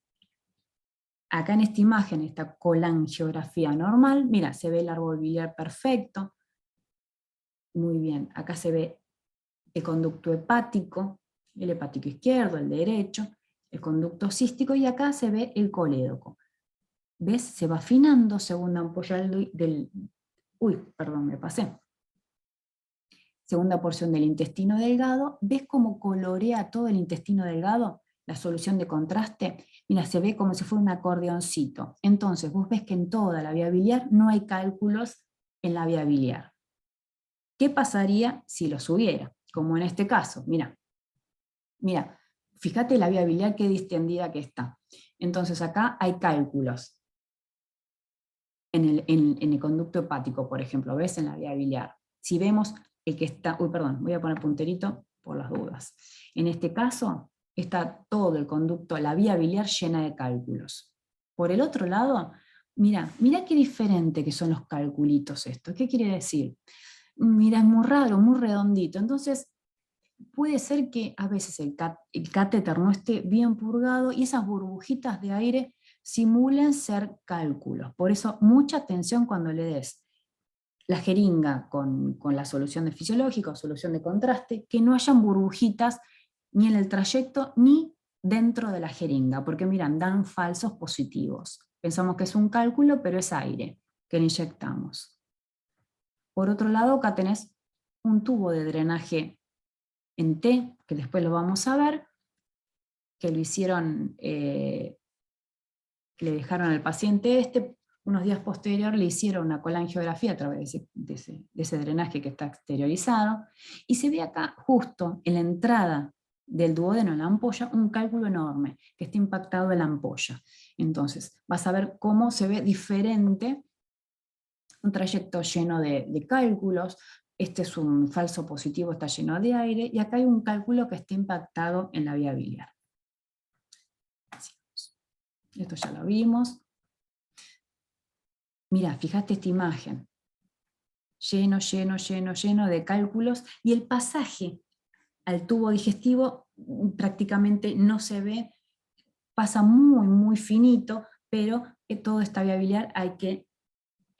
acá en esta imagen, esta colangiografía normal, mira, se ve el árbol biliar perfecto, muy bien, acá se ve el conducto hepático, el hepático izquierdo, el derecho, el conducto cístico, y acá se ve el colédoco. ¿Ves? Se va afinando segunda ampolla uy, perdón, me pasé. Segunda porción del intestino delgado. ¿Ves cómo colorea todo el intestino delgado? La solución de contraste. Mira, se ve como si fuera un acordeoncito. Entonces, vos ves que en toda la vía biliar no hay cálculos en la vía biliar. ¿Qué pasaría si los hubiera? Como en este caso, mira. Mira, fíjate la vía biliar qué distendida que está. Entonces acá hay cálculos. En el conducto hepático, por ejemplo, ¿ves? En la vía biliar. Si vemos el que está, uy, perdón, voy a poner punterito por las dudas. En este caso, está todo el conducto, la vía biliar llena de cálculos. Por el otro lado, mira qué diferente que son los calculitos esto. ¿Qué quiere decir? Mira, es muy raro, muy redondito. Entonces, puede ser que a veces el catéter no esté bien purgado y esas burbujitas de aire simulen ser cálculos. Por eso, mucha atención cuando le des la jeringa con la solución de fisiológica o solución de contraste, que no hayan burbujitas ni en el trayecto ni dentro de la jeringa, porque miran, dan falsos positivos. Pensamos que es un cálculo, pero es aire que le inyectamos. Por otro lado, acá tenés un tubo de drenaje en T, que después lo vamos a ver, que lo hicieron, que le dejaron al paciente unos días posterior le hicieron una colangiografía a través de ese drenaje que está exteriorizado, y se ve acá justo en la entrada del duodeno en la ampolla un cálculo enorme que está impactado en la ampolla. Entonces vas a ver cómo se ve diferente un trayecto lleno de cálculos. Este es un falso positivo, está lleno de aire, y acá hay un cálculo que está impactado en la vía biliar. Esto ya lo vimos. Mira, fíjate esta imagen. Lleno, lleno, lleno, lleno de cálculos, y el pasaje al tubo digestivo prácticamente no se ve, pasa muy, muy finito, pero toda esta vía biliar hay que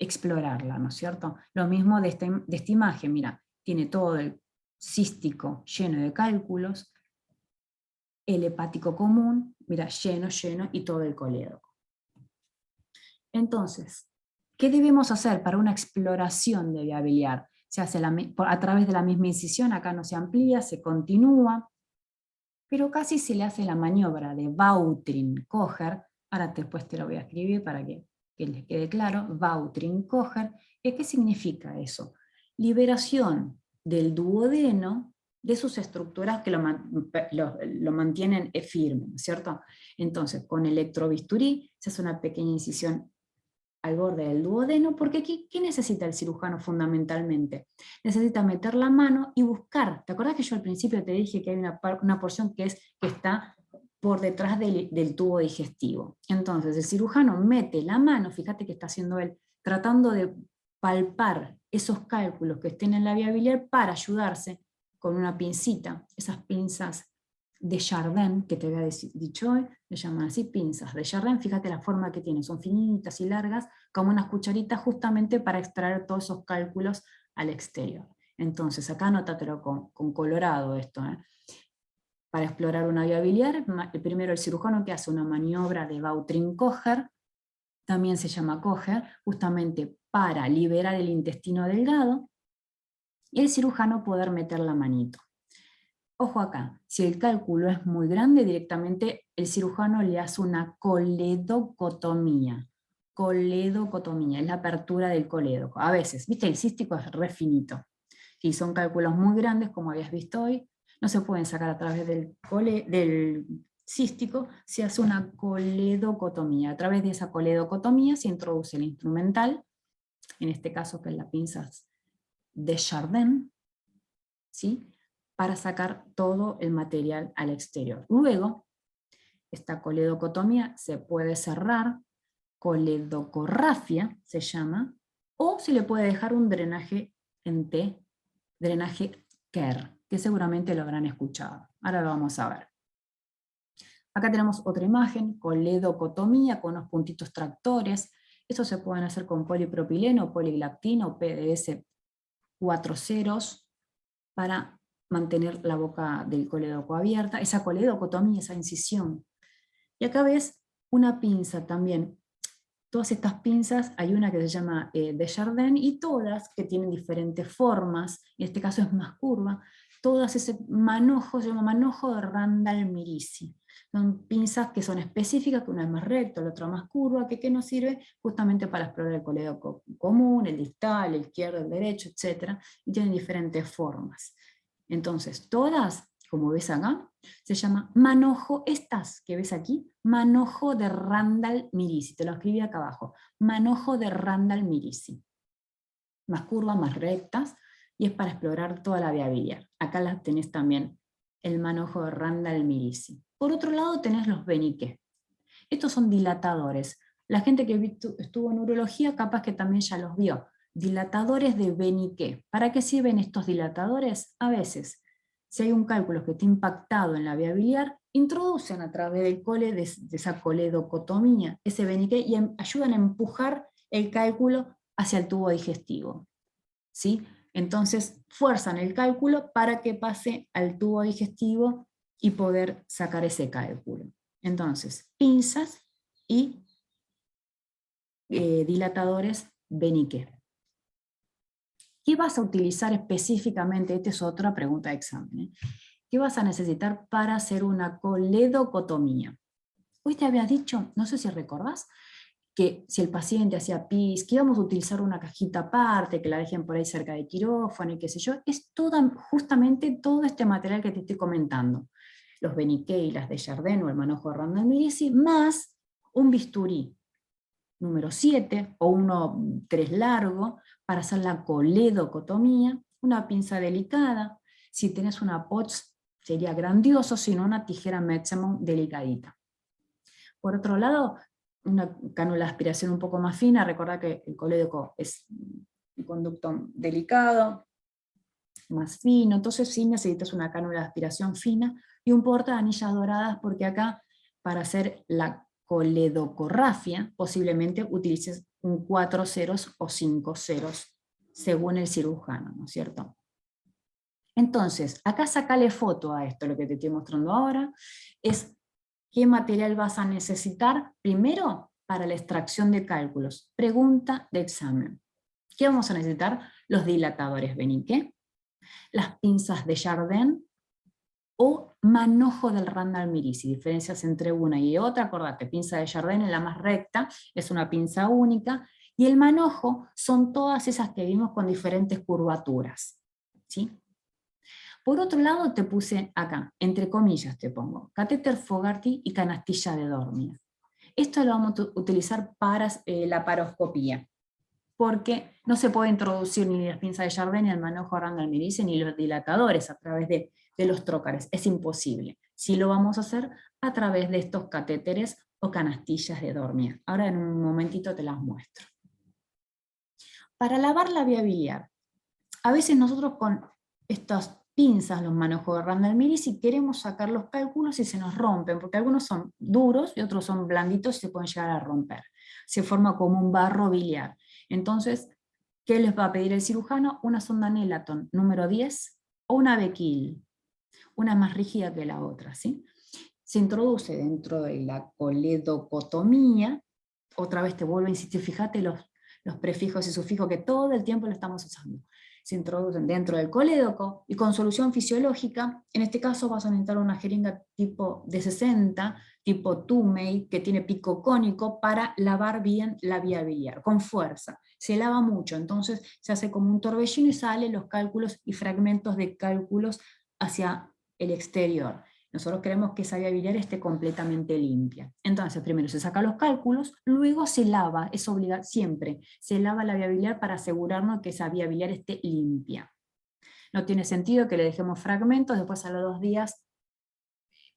explorarla, ¿no es cierto? Lo mismo de esta imagen, mira, tiene todo el cístico lleno de cálculos, el hepático común, mira, lleno, lleno, y todo el colédoco. Entonces, ¿qué debemos hacer para una exploración de vía biliar? Se hace a través de la misma incisión, acá no se amplía, se continúa, pero casi se le hace la maniobra de Vautrin-Kocher. Ahora después te lo voy a escribir para que les quede claro. Vautrin-Kocher. ¿Qué significa eso? Liberación del duodeno, de sus estructuras que lo mantienen firme, ¿no es cierto? Entonces, con electrobisturí se hace una pequeña incisión al borde del duodeno, porque aquí, ¿qué necesita el cirujano fundamentalmente? Necesita meter la mano y buscar. ¿Te acuerdas que yo al principio te dije que hay una porción que está por detrás del tubo digestivo? Entonces, el cirujano mete la mano, fíjate que está haciendo él, tratando de palpar esos cálculos que estén en la vía biliar para ayudarse con una pincita, esas pinzas de Chardin, que te había dicho hoy, le llaman así pinzas de Chardin, fíjate la forma que tienen, son finitas y largas, como unas cucharitas justamente para extraer todos esos cálculos al exterior. Entonces, acá anótatelo con colorado esto. Para explorar una vía biliar, primero el cirujano que hace una maniobra de Vautrin-Kocher, también se llama Kocher, justamente para liberar el intestino delgado, y el cirujano poder meter la manito. Ojo acá, si el cálculo es muy grande, directamente el cirujano le hace una coledocotomía. Coledocotomía, es la apertura del colédoco. A veces, viste, el cístico es re finito. Si son cálculos muy grandes, como habías visto hoy, no se pueden sacar a través del cístico, se hace una coledocotomía. A través de esa coledocotomía se introduce el instrumental, en este caso que es la pinza de Chardin, ¿sí?, para sacar todo el material al exterior. Luego, esta coledocotomía se puede cerrar, coledocorrafia se llama, o se le puede dejar un drenaje en T, drenaje Kerr, que seguramente lo habrán escuchado. Ahora lo vamos a ver. Acá tenemos otra imagen, coledocotomía con unos puntitos tractores. Estos se pueden hacer con polipropileno, poliglactina o PDS 4 ceros para mantener la boca del colédoco abierta, esa coledocotomía, esa incisión. Y acá ves una pinza también. Todas estas pinzas, hay una que se llama de Chardin, y todas que tienen diferentes formas, en este caso es más curva, todas ese manojo se llama manojo de Randall-Mirici. Son pinzas que son específicas, que una es más recta, la otra más curva, que nos sirve justamente para explorar el colédoco común, el distal, el izquierdo, el derecho, etc. Y tienen diferentes formas. Entonces, todas, como ves acá, se llama manojo, estas que ves aquí, manojo de Randall-Mirici, te lo escribí acá abajo, manojo de Randall-Mirici. Más curvas, más rectas, y es para explorar toda la vía biliar. Acá las tenés también, el manojo de Randall-Mirici. Por otro lado tenés los Beniqué. Estos son dilatadores. La gente que estuvo en urología capaz que también ya los vio. Dilatadores de Beniqué. ¿Para qué sirven estos dilatadores? A veces, si hay un cálculo que está impactado en la vía biliar, introducen a través del cole de esa coledocotomía ese Beniqué y ayudan a empujar el cálculo hacia el tubo digestivo. ¿Sí? Entonces fuerzan el cálculo para que pase al tubo digestivo y poder sacar ese cálculo. Entonces, pinzas y dilatadores Beniqué. ¿Qué vas a utilizar específicamente? Esta es otra pregunta de examen. ¿Qué vas a necesitar para hacer una coledocotomía? Hoy te había dicho, no sé si recordás, que si el paciente hacía pis, que íbamos a utilizar una cajita aparte, que la dejen por ahí cerca de quirófano y qué sé yo, es justamente todo este material que te estoy comentando. Los Beniqué y las de Chardin o el manojo de Randall-Mirici, más un bisturí número 7 o uno 3 largo para hacer la coledocotomía, una pinza delicada, si tenés una POTS sería grandioso, sino una tijera Metzemont delicadita. Por otro lado, una cánula de aspiración un poco más fina, recordad que el colédoco es un conducto delicado, más fino, entonces sí necesitas una cánula de aspiración fina y un porta de anillas doradas, porque acá para hacer la coledocorrafia posiblemente utilices un 4 ceros o 5 ceros según el cirujano, ¿no es cierto? Entonces, acá sacale foto a esto, lo que te estoy mostrando ahora, es qué material vas a necesitar primero para la extracción de cálculos. Pregunta de examen. ¿Qué vamos a necesitar? Los dilatadores Beniqué, las pinzas de Chardin o manojo del Randall-Mirici. Diferencias entre una y otra, acordate, pinza de Chardin es la más recta, es una pinza única, y el manojo son todas esas que vimos con diferentes curvaturas. ¿sí? Por otro lado te puse acá, entre comillas te pongo, catéter Fogarty y canastilla de Dormia. Esto lo vamos a utilizar para la paroscopía, porque no se puede introducir ni las pinzas de Jardin, ni el manojo Randall-Mills, ni los dilatadores a través de los trócares. Es imposible. Sí lo vamos a hacer a través de estos catéteres o canastillas de Dormia. Ahora en un momentito te las muestro. Para lavar la vía biliar, a veces nosotros con estas pinzas, los manojos de Randall-Mills, si queremos sacar los cálculos y se nos rompen, porque algunos son duros y otros son blanditos y se pueden llegar a romper. Se forma como un barro biliar. Entonces, ¿qué les va a pedir el cirujano? Una sonda Nelaton número 10 o una Becquil, una más rígida que la otra, ¿sí? Se introduce dentro de la coledocotomía, otra vez te vuelvo a insistir, fíjate los prefijos y sufijos que todo el tiempo lo estamos usando. Se introducen dentro del colédoco y con solución fisiológica, en este caso vas a necesitar una jeringa tipo de 60, tipo Toomey, que tiene pico cónico para lavar bien la vía biliar, con fuerza. Se lava mucho, entonces se hace como un torbellino y salen los cálculos y fragmentos de cálculos hacia el exterior. Nosotros queremos que esa vía biliar esté completamente limpia. Entonces, primero se saca los cálculos, luego se lava, es obligado siempre, se lava la vía biliar para asegurarnos que esa vía biliar esté limpia. No tiene sentido que le dejemos fragmentos, después a los 2 días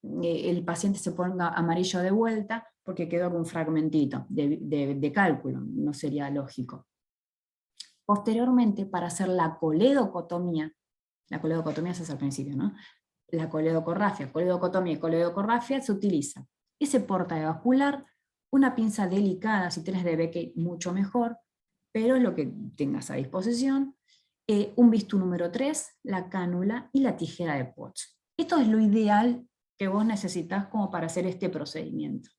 el paciente se ponga amarillo de vuelta porque quedó algún fragmentito de cálculo, no sería lógico. Posteriormente, para hacer la coledocotomía se hace al principio, ¿no? La coledocorrafia, coledocotomía y coledocorrafia se utiliza ese portavascular, una pinza delicada, si tienes de Beckey mucho mejor, pero es lo que tengas a disposición, un bistú número 3, la cánula y la tijera de Potts. Esto es lo ideal que vos necesitas como para hacer este procedimiento.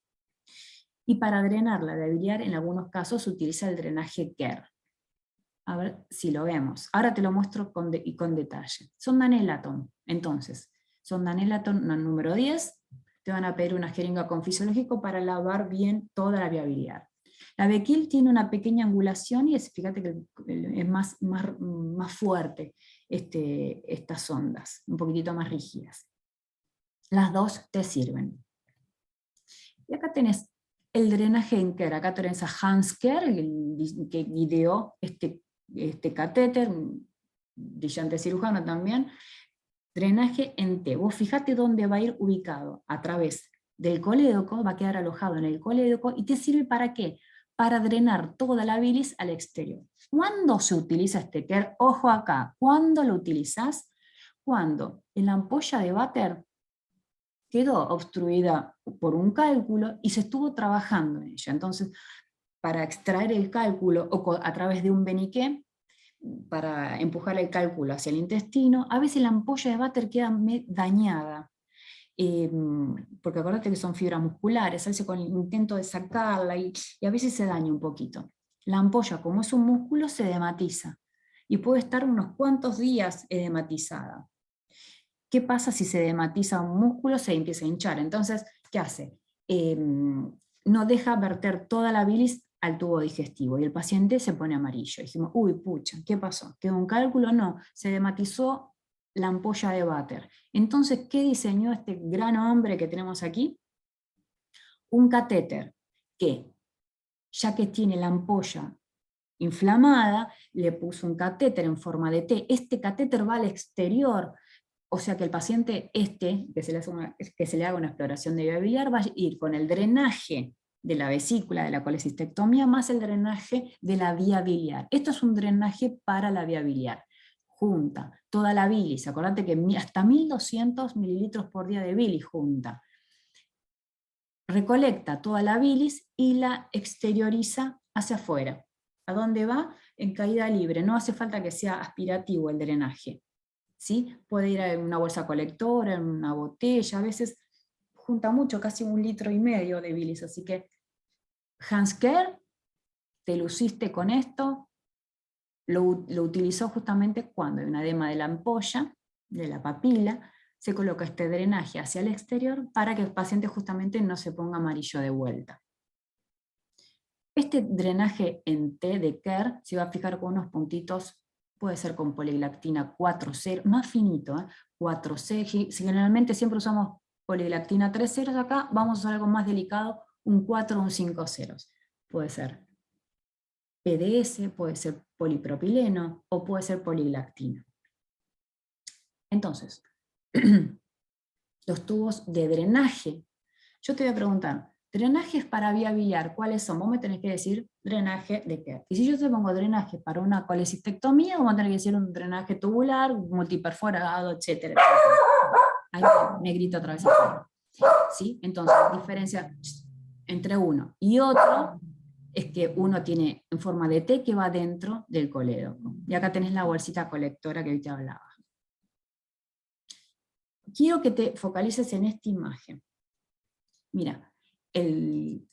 Y para drenar la vía biliar, en algunos casos se utiliza el drenaje Kerr. A ver si lo vemos. Ahora te lo muestro con detalle. Sonda Nelaton, entonces, sonda Nelaton número 10, te van a pedir una jeringa con fisiológico para lavar bien toda la vía biliar. La Becquil tiene una pequeña angulación y fíjate que es más fuerte estas sondas, un poquitito más rígidas. Las dos te sirven. Y acá tenés el drenaje en Kerr. Acá tenés a Hans Kerr, que ideó este catéter, un brillante cirujano también. Drenaje en T. Vos fíjate dónde va a ir ubicado. A través del colédoco, va a quedar alojado en el colédoco, y te sirve ¿para qué? Para drenar toda la bilis al exterior. ¿Cuándo se utiliza este Kerr? Ojo acá, ¿cuándo lo utilizás? Cuando en la ampolla de váter quedó obstruida por un cálculo y se estuvo trabajando en ella. Entonces, para extraer el cálculo o a través de un beniqué, para empujar el cálculo hacia el intestino, a veces la ampolla de váter queda dañada, porque acuérdate que son fibras musculares, a veces con el intento de sacarla y a veces se daña un poquito. La ampolla, como es un músculo, se edematiza y puede estar unos cuantos días edematizada. ¿Qué pasa si se edematiza un músculo? Se empieza a hinchar. Entonces, ¿qué hace? No deja verter toda la bilis al tubo digestivo y el paciente se pone amarillo. Dijimos, uy, pucha, ¿qué pasó? ¿Quedó un cálculo? No, se edematizó la ampolla de váter. Entonces, ¿qué diseñó este gran hombre que tenemos aquí? Un catéter que, ya que tiene la ampolla inflamada, le puso un catéter en forma de T. Este catéter va al exterior, o sea que el paciente que se le haga una exploración de vía biliar va a ir con el drenaje de la vesícula, de la colecistectomía, más el drenaje de la vía biliar. Esto es un drenaje para la vía biliar. Junta toda la bilis, acordate que hasta 1200 mililitros por día de bilis junta. Recolecta toda la bilis y la exterioriza hacia afuera. ¿A dónde va? En caída libre, no hace falta que sea aspirativo el drenaje. ¿Sí? Puede ir en una bolsa colectora, en una botella, a veces junta mucho, casi 1,5 litros de bilis, así que Hans Kerr, te luciste con esto, lo utilizó justamente cuando hay una edema de la ampolla, de la papila, se coloca este drenaje hacia el exterior para que el paciente justamente no se ponga amarillo de vuelta. Este drenaje en T de Kerr se va a fijar con unos puntitos puede ser con poliglactina 4,0, más finito, 4,0, si generalmente siempre usamos poliglactina 3,0, acá vamos a usar algo más delicado, un 4 o un 5,0. Puede ser PDS, puede ser polipropileno o puede ser poliglactina. Entonces, los tubos de drenaje. Yo te voy a preguntar, drenajes para vía biliar, ¿cuáles son? Vos me tenés que decir drenaje de qué. Y si yo te pongo drenaje para una colecistectomía, vamos a tener que decir un drenaje tubular, multiperforado, etcétera, etcétera. Ahí negrito otra vez afuera. ¿Sí? Entonces, la diferencia entre uno y otro es que uno tiene en forma de T que va dentro del colédoco. Y acá tenés la bolsita colectora que hoy te hablaba. Quiero que te focalices en esta imagen. Mira, el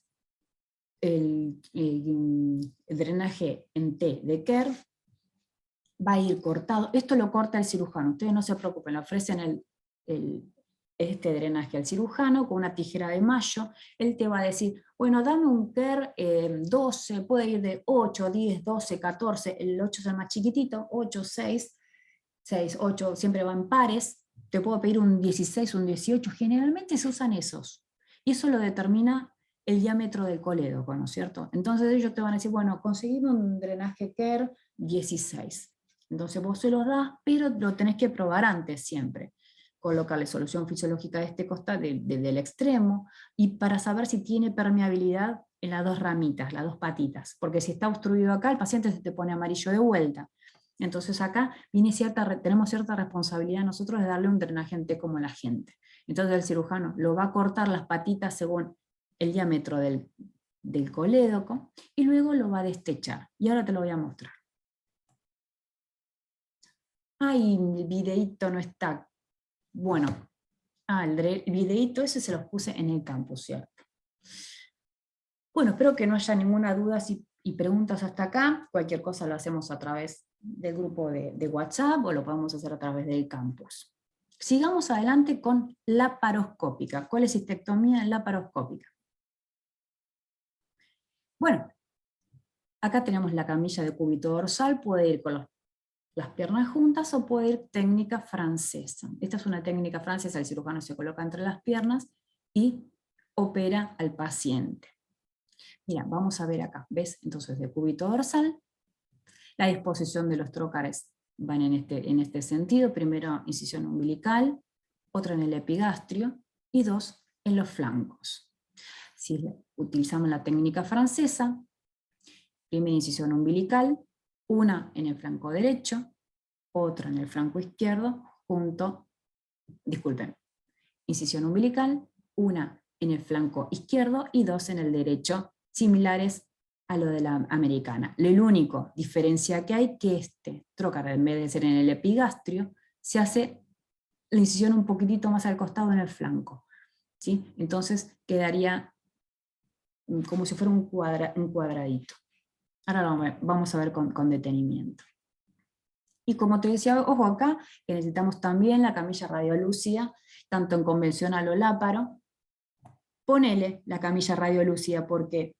drenaje en T de Kerr va a ir cortado. Esto lo corta el cirujano. Ustedes no se preocupen, le ofrecen este drenaje al cirujano con una tijera de mayo. Él te va a decir, bueno, dame un Kerr 12, puede ir de 8, 10, 12, 14. El 8 es el más chiquitito, 8, 6, 6, 8, siempre va en pares. Te puedo pedir un 16, un 18. Generalmente se usan esos. Y eso lo determina el diámetro del colédoco, ¿no es cierto? Entonces ellos te van a decir, bueno, conseguime un drenaje Kerr 16. Entonces vos se los das, pero lo tenés que probar antes siempre. Colocarle solución fisiológica de este costado, del extremo, y para saber si tiene permeabilidad en las dos ramitas, las dos patitas. Porque si está obstruido acá, el paciente se te pone amarillo de vuelta. Entonces acá tenemos cierta responsabilidad nosotros de darle un drenaje en T como la gente. Entonces el cirujano lo va a cortar las patitas según el diámetro del colédoco y luego lo va a destechar. Y ahora te lo voy a mostrar. Ay, el videíto no está. Bueno, el videíto ese se los puse en el campus, ¿cierto? Bueno, espero que no haya ninguna duda y preguntas hasta acá. Cualquier cosa lo hacemos a través del grupo de WhatsApp o lo podemos hacer a través del campus. Sigamos adelante con laparoscópica. Colecistectomía laparoscópica. Bueno, acá tenemos la camilla de cúbito dorsal, puede ir con las piernas juntas o puede ir técnica francesa. Esta es una técnica francesa, el cirujano se coloca entre las piernas y opera al paciente. Mira, vamos a ver acá, ¿ves? Entonces de cúbito dorsal, la disposición de los trócares van en este sentido, primero incisión umbilical, otra en el epigastrio y dos en los flancos. Si utilizamos la técnica francesa, primera incisión umbilical, una en el flanco derecho, otra en el flanco izquierdo, incisión umbilical, una en el flanco izquierdo y dos en el derecho, similares a lo de la americana. El único diferencia que hay que este trócar, en vez de ser en el epigastrio, se hace la incisión un poquitito más al costado en el flanco. ¿Sí? Entonces quedaría como si fuera un cuadradito. Ahora vamos a ver con detenimiento. Y como te decía, ojo acá, que necesitamos también la camilla radiolúcida, tanto en convencional o láparo. Ponele la camilla radiolúcida porque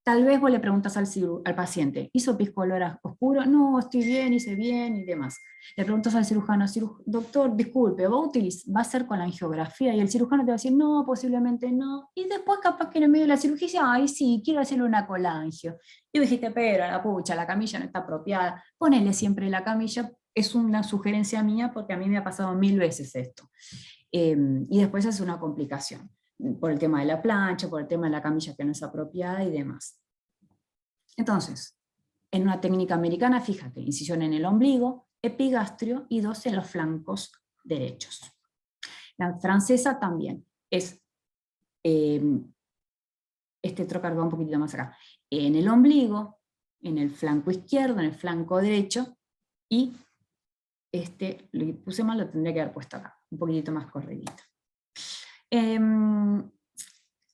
tal vez vos le preguntas al paciente, ¿hizo pis color oscuro? No, estoy bien, hice bien y demás. Le preguntas al cirujano, doctor, disculpe, ¿va a ser con la angiografía? Y el cirujano te va a decir, no, posiblemente no. Y después capaz que en el medio de la cirugía dice, ay sí, quiero hacerle una colangio. Y vos dijiste, pero la pucha, la camilla no está apropiada. Ponele siempre la camilla, es una sugerencia mía porque a mí me ha pasado 1000 veces esto. Y después es una complicación, por el tema de la plancha, por el tema de la camilla que no es apropiada y demás. Entonces, en una técnica americana, fíjate, incisión en el ombligo, epigastrio y dos en los flancos derechos. La francesa también es, este trócar va un poquitito más acá, en el ombligo, en el flanco izquierdo, en el flanco derecho, y este, lo puse mal, lo tendría que haber puesto acá, un poquitito más corridito.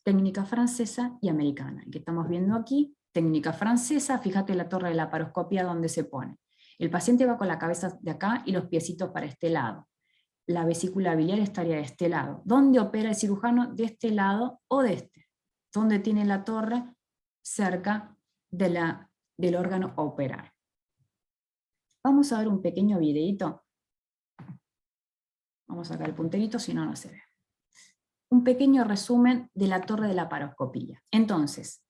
Técnica francesa y americana, que estamos viendo aquí, técnica francesa, fíjate la torre de la laparoscopia donde se pone. El paciente va con la cabeza de acá y los piecitos para este lado. La vesícula biliar estaría de este lado. ¿Dónde opera el cirujano? De este lado o de este. ¿Dónde tiene la torre? Cerca del órgano a operar. Vamos a ver un pequeño videito. Vamos a sacar el punterito, si no, no se ve. Un pequeño resumen de la torre de la paroscopía. Entonces,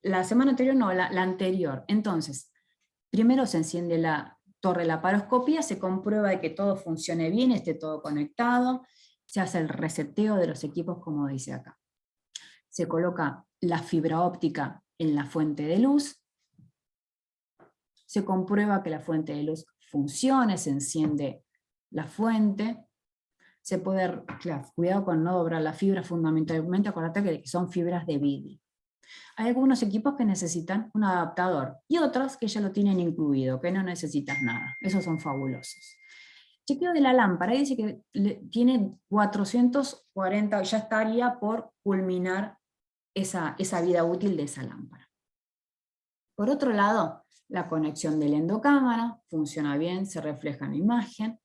la semana anterior, no, la anterior. Entonces, primero se enciende la torre de la paroscopía, se comprueba de que todo funcione bien, esté todo conectado, se hace el reseteo de los equipos como dice acá. Se coloca la fibra óptica en la fuente de luz, se comprueba que la fuente de luz funcione, se enciende la fuente, se puede, claro, cuidado con no doblar la fibra fundamentalmente, acuérdate que son fibras de vidrio. Hay algunos equipos que necesitan un adaptador y otros que ya lo tienen incluido, que no necesitas nada. Esos son fabulosos. Chequeo de la lámpara, dice que tiene 440, ya estaría por culminar esa vida útil de esa lámpara. Por otro lado, la conexión de la endocámara funciona bien, se refleja en la imagen.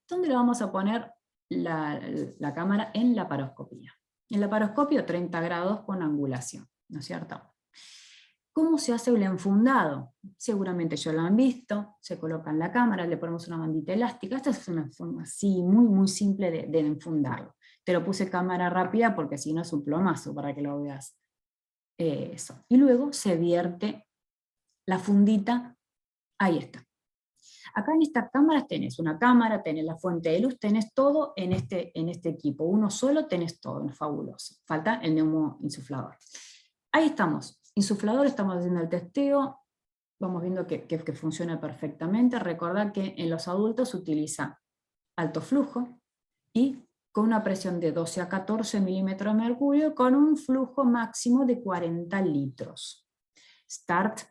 ¿Dónde le vamos a poner la cámara? En la paroscopía. En la paroscopio 30 grados con angulación, ¿no es cierto? ¿Cómo se hace el enfundado? Seguramente ya lo han visto, se coloca en la cámara, le ponemos una bandita elástica. Esta es una forma así muy simple de enfundarlo. Te lo puse cámara rápida porque si no es un plomazo para que lo veas. Eso. Y luego se vierte la fundita, ahí está. Acá en estas cámaras tenés una cámara, tenés la fuente de luz, tenés todo en este equipo. Uno solo tenés todo, es fabuloso. Falta el neumoinsuflador. Ahí estamos. Insuflador, estamos haciendo el testeo, vamos viendo que funciona perfectamente. Recordad que en los adultos se utiliza alto flujo y con una presión de 12 a 14 milímetros de mercurio con un flujo máximo de 40 litros. Start,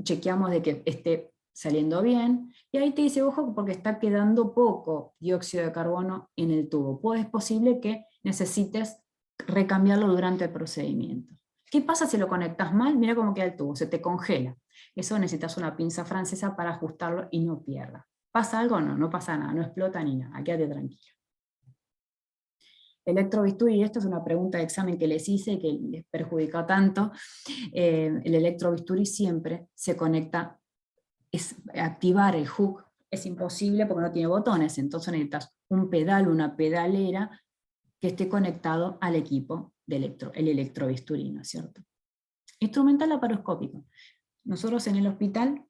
chequeamos de que esté saliendo bien, y ahí te dice, ojo, porque está quedando poco dióxido de carbono en el tubo. Pues es posible que necesites recambiarlo durante el procedimiento. ¿Qué pasa si lo conectas mal? Mira cómo queda el tubo, se te congela. Eso necesitas una pinza francesa para ajustarlo y no pierda. ¿Pasa algo? No, no pasa nada, no explota ni nada, quédate tranquilo. Electrobisturí, esto es una pregunta de examen que les hice y que les perjudicó tanto. El electrobisturí siempre se conecta, activar el hook es imposible porque no tiene botones, entonces necesitas un pedal, una pedalera que esté conectado al equipo de el electrobisturí, ¿no es cierto? Instrumental laparoscópico. Nosotros en el hospital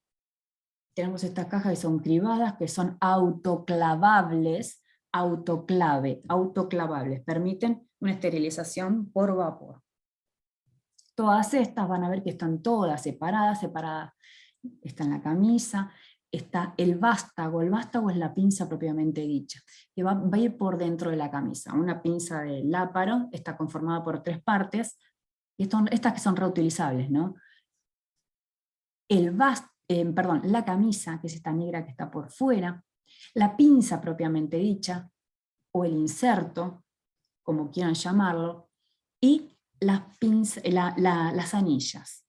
tenemos estas cajas que son cribadas, que son autoclavables, autoclavables, permiten una esterilización por vapor. Todas estas van a ver que están todas separadas, está en la camisa, está el vástago es la pinza propiamente dicha, que va a ir por dentro de la camisa. Una pinza de láparo está conformada por 3 partes, y estas que son reutilizables, ¿no? La camisa, que es esta negra que está por fuera, la pinza propiamente dicha, o el inserto, como quieran llamarlo, y las anillas.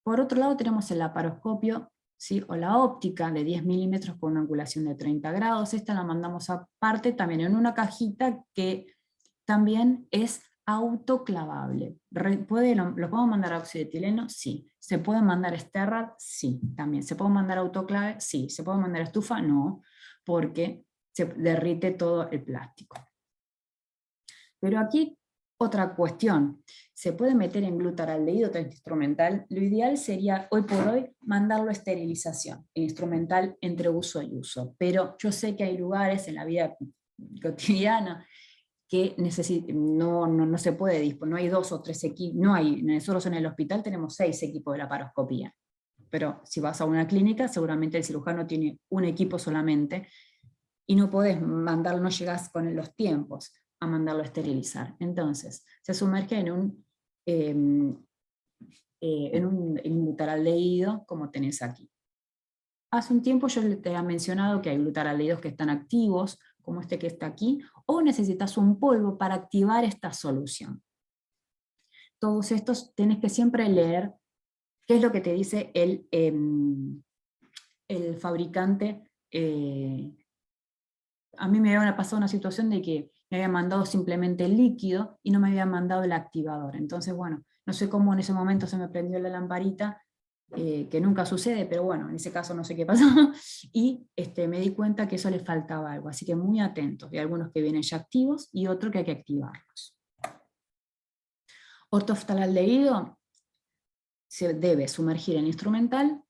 Por otro lado tenemos el laparoscopio, ¿sí? O la óptica de 10 milímetros con una angulación de 30 grados. Esta la mandamos aparte también en una cajita que también es autoclavable. ¿Lo podemos mandar a oxidietileno? Sí. ¿Se puede mandar Sterrad? Sí, también. ¿Se puede mandar autoclave? Sí. ¿Se puede mandar estufa? No, porque se derrite todo el plástico. Pero aquí otra cuestión, ¿se puede meter en glutaraldehído instrumental? Lo ideal sería, hoy por hoy, mandarlo a esterilización, instrumental entre uso y uso. Pero yo sé que hay lugares en la vida cotidiana que no se puede disponer, no hay 2 o 3 equipos, nosotros en el hospital tenemos 6 equipos de laparoscopía. Pero si vas a una clínica, seguramente el cirujano tiene un equipo solamente, y no podés mandarlo, no llegás con los tiempos a mandarlo a esterilizar. Entonces, se sumerge en un glutaraldehído como tenés aquí. Hace un tiempo yo te había mencionado que hay glutaraldehídos que están activos, como este que está aquí, o necesitas un polvo para activar esta solución. Todos estos tenés que siempre leer qué es lo que te dice el fabricante. A mí me había pasado una situación de que me había mandado simplemente el líquido y no me había mandado el activador. Entonces, bueno, no sé cómo en ese momento se me prendió la lamparita que nunca sucede, pero bueno, en ese caso no sé qué pasó, y me di cuenta que eso le faltaba algo, así que muy atentos, hay algunos que vienen ya activos y otros que hay que activarlos. Ortooftalaldehído se debe sumergir en instrumental